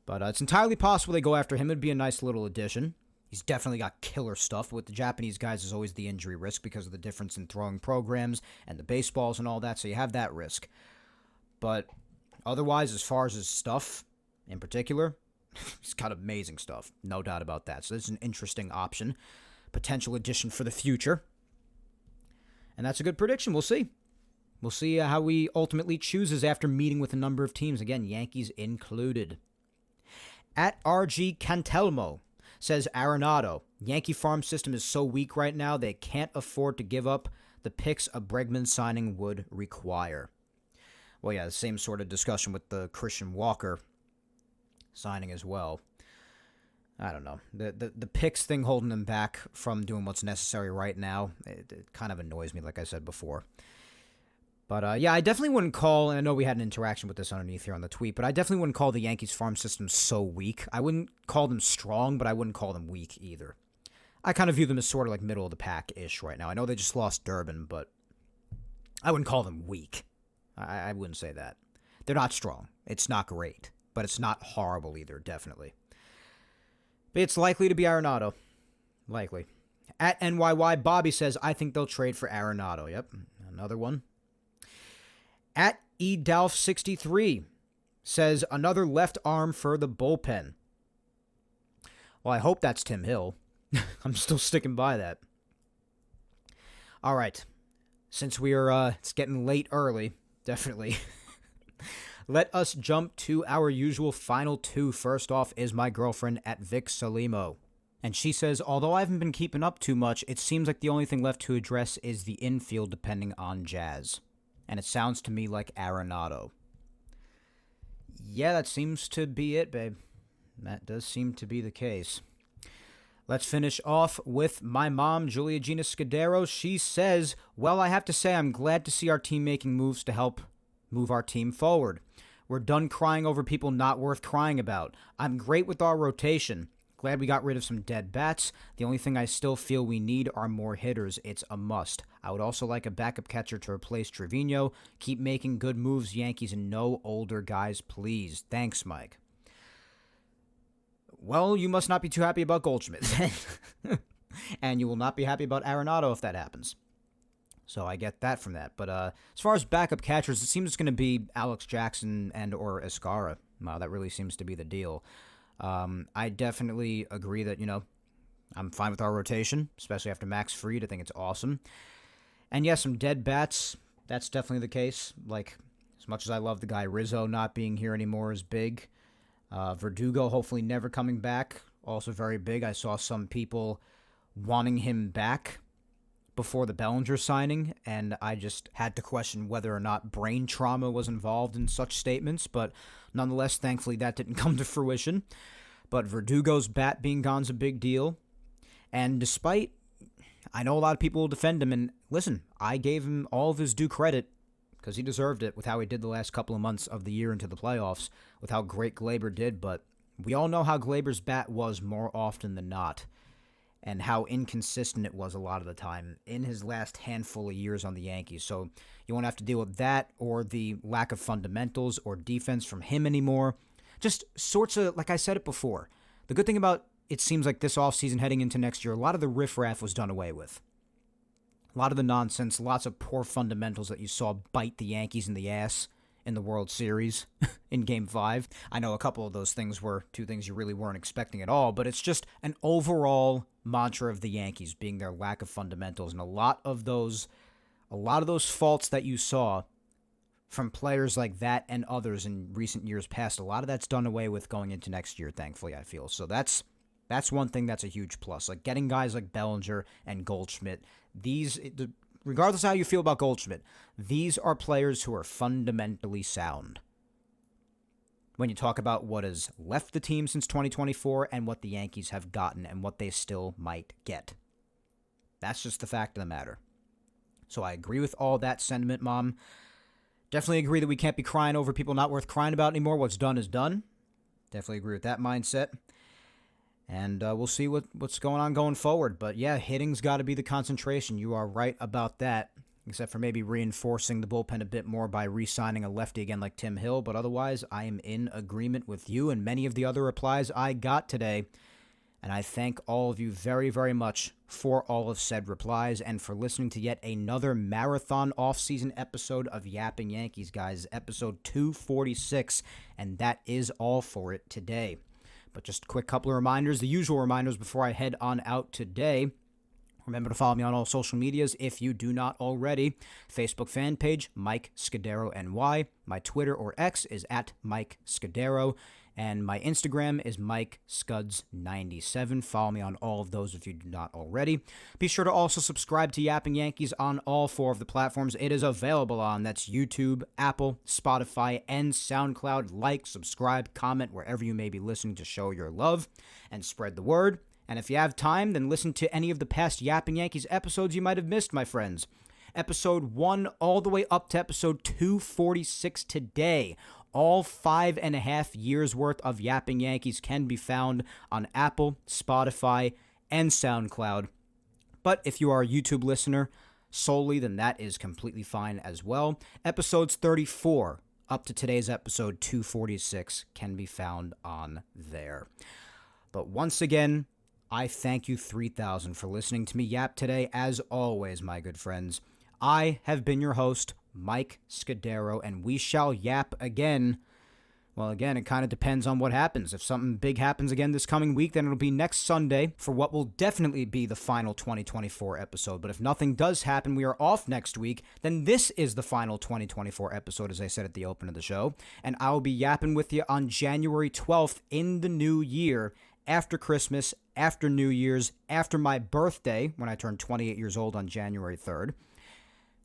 But it's entirely possible they go after him. It'd be a nice little addition. He's definitely got killer stuff. With the Japanese guys, there's always the injury risk because of the difference in throwing programs and the baseballs and all that, so you have that risk. But otherwise, as far as his stuff in particular, he's got amazing stuff. No doubt about that. So this is an interesting option. Potential addition for the future. And that's a good prediction. We'll see. We'll see how he ultimately chooses after meeting with a number of teams. Again, Yankees included. At RG Cantelmo says Arenado. Yankee farm system is so weak right now they can't afford to give up the picks a Bregman signing would require. Well, yeah, the same sort of discussion with the Christian Walker signing as well. I don't know. The picks thing holding them back from doing what's necessary right now, it kind of annoys me, like I said before. But, yeah, I definitely wouldn't call, and I know we had an interaction with this underneath here on the tweet, but I definitely wouldn't call the Yankees farm system so weak. I wouldn't call them strong, but I wouldn't call them weak either. I kind of view them as sort of like middle of the pack-ish right now. I know they just lost Durbin, but I wouldn't call them weak. I wouldn't say that. They're not strong. It's not great, but it's not horrible either, definitely. But it's likely to be Arenado. Likely. At NYY, Bobby says, I think they'll trade for Arenado. Yep, another one. At eDalf63 says, another left arm for the bullpen. Well, I hope that's Tim Hill. I'm still sticking by that. All right. Since it's getting late early, definitely. Let us jump to our usual final two. First off is my girlfriend at Vic Salimo. And she says, although I haven't been keeping up too much, it seems like the only thing left to address is the infield depending on Jazz. And it sounds to me like Arenado. Yeah, that seems to be it, babe. That does seem to be the case. Let's finish off with my mom, Julia Gina Scudero. She says, well, I have to say I'm glad to see our team making moves to help move our team forward. We're done crying over people not worth crying about. I'm great with our rotation. Glad we got rid of some dead bats. The only thing I still feel we need are more hitters. It's a must. I would also like a backup catcher to replace Trevino. Keep making good moves, Yankees, and no older guys, please. Thanks, Mike. Well, you must not be too happy about Goldschmidt. And you will not be happy about Arenado if that happens. So I get that from that. But as far as backup catchers, it seems it's going to be Alex Jackson and or Escara. Wow, that really seems to be the deal. I definitely agree that, I'm fine with our rotation, especially after Max Fried. I think it's awesome. And yes, some dead bats. That's definitely the case. Like, as much as I love the guy Rizzo not being here anymore is big. Verdugo hopefully never coming back. Also very big. I saw some people wanting him back before the Bellinger signing, and I just had to question whether or not brain trauma was involved in such statements, but nonetheless, thankfully, that didn't come to fruition. But Verdugo's bat being gone's a big deal, and despite, I know a lot of people will defend him, and listen, I gave him all of his due credit because he deserved it with how he did the last couple of months of the year into the playoffs, with how great Gleyber did. But we all know how Gleyber's bat was more often than not, and how inconsistent it was a lot of the time in his last handful of years on the Yankees. So you won't have to deal with that or the lack of fundamentals or defense from him anymore. Just sorts of, like I said it before, the good thing about it seems like this offseason heading into next year, a lot of the riffraff was done away with. A lot of the nonsense, lots of poor fundamentals that you saw bite the Yankees in the ass in the World Series in Game 5. I know a couple of those things were two things you really weren't expecting at all, but it's just an overall mantra of the Yankees being their lack of fundamentals. And a lot of those faults that you saw from players like that and others in recent years past, a lot of that's done away with going into next year, thankfully, I feel. So that's one thing that's a huge plus. Like getting guys like Bellinger and Goldschmidt, regardless of how you feel about Goldschmidt, these are players who are fundamentally sound. When you talk about what has left the team since 2024 and what the Yankees have gotten and what they still might get. That's just the fact of the matter. So I agree with all that sentiment, Mom. Definitely agree that we can't be crying over people not worth crying about anymore. What's done is done. Definitely agree with that mindset. And we'll see what's going on going forward. But yeah, hitting's got to be the concentration. You are right about that, except for maybe reinforcing the bullpen a bit more by re-signing a lefty again like Tim Hill. But otherwise, I am in agreement with you and many of the other replies I got today. And I thank all of you very, very much for all of said replies and for listening to yet another marathon off-season episode of Yapping Yankees, guys. Episode 246, and that is all for it today. But just a quick couple of reminders, the usual reminders before I head on out today. Remember to follow me on all social medias if you do not already. Facebook fan page, Mike Scudero NY. My Twitter or X is at Mike Scudero. And my Instagram is MikeScuds97. Follow me on all of those if you do not already. Be sure to also subscribe to Yapping Yankees on all 4 of the platforms it is available on. That's YouTube, Apple, Spotify, and SoundCloud. Like, subscribe, comment wherever you may be listening to show your love and spread the word. And if you have time, then listen to any of the past Yapping Yankees episodes you might have missed, my friends. Episode 1 all the way up to episode 246 today. All 5.5 years worth of Yapping Yankees can be found on Apple, Spotify, and SoundCloud. But if you are a YouTube listener solely, then that is completely fine as well. Episodes 34 up to today's episode 246 can be found on there. But once again, I thank you 3,000 for listening to me yap today. As always, my good friends, I have been your host, Mike Scudero, and we shall yap again. Well, again, it kind of depends on what happens. If something big happens again this coming week, then it'll be next Sunday for what will definitely be the final 2024 episode. But if nothing does happen, we are off next week, then this is the final 2024 episode, as I said at the open of the show. And I'll be yapping with you on January 12th in the new year, after Christmas, after New Year's, after my birthday, when I turned 28 years old on January 3rd.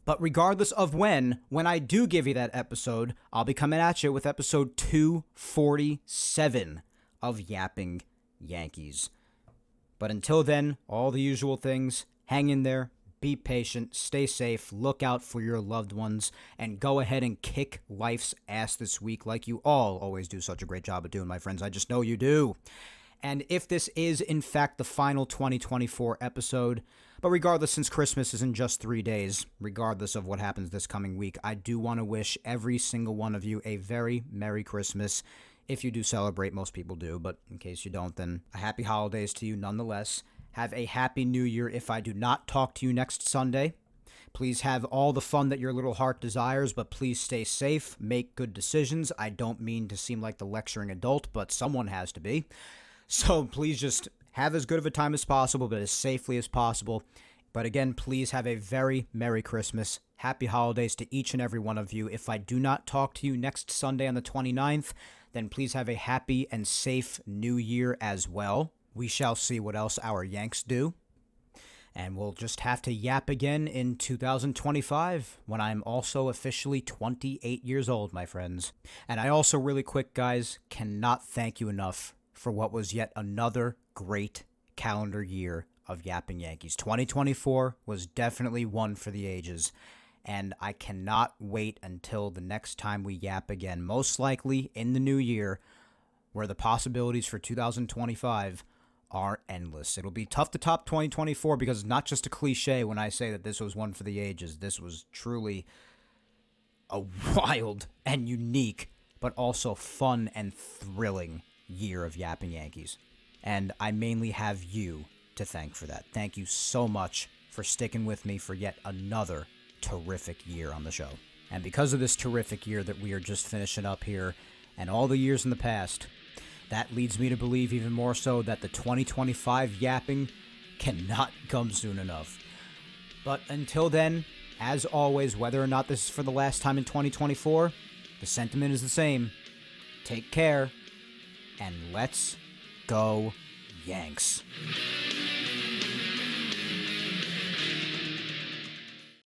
But regardless of when I do give you that episode, I'll be coming at you with episode 247 of Yapping Yankees. But until then, all the usual things, hang in there, be patient, stay safe, look out for your loved ones, and go ahead and kick life's ass this week like you all always do such a great job of doing, my friends. I just know you do. And if this is, in fact, the final 2024 episode, but regardless, since Christmas is in just 3 days, regardless of what happens this coming week, I do want to wish every single one of you a very Merry Christmas. If you do celebrate, most people do, but in case you don't, then a happy holidays to you nonetheless. Have a happy new year if I do not talk to you next Sunday. Please have all the fun that your little heart desires, but please stay safe, make good decisions. I don't mean to seem like the lecturing adult, but someone has to be. So please just have as good of a time as possible, but as safely as possible. But again, please have a very Merry Christmas. Happy holidays to each and every one of you. If I do not talk to you next Sunday on the 29th, then please have a happy and safe new year as well. We shall see what else our Yanks do. And we'll just have to yap again in 2025 when I'm also officially 28 years old, my friends. And I also, really quick, guys, cannot thank you enough for what was yet another great calendar year of Yapping Yankees. 2024 was definitely one for the ages. and I cannot wait until the next time we yap again, most likely in the new year, where the possibilities for 2025 are endless. It'll be tough to top 2024 because it's not just a cliche when I say that this was one for the ages. This was truly a wild and unique, but also fun and thrilling year of Yapping Yankees. And I mainly have you to thank for that. Thank you so much for sticking with me for yet another terrific year on the show. And because of this terrific year that we are just finishing up here, and all the years in the past, that leads me to believe even more so that the 2025 yapping cannot come soon enough. But until then, as always, whether or not this is for the last time in 2024, the sentiment is the same. Take care, and let's go Yanks.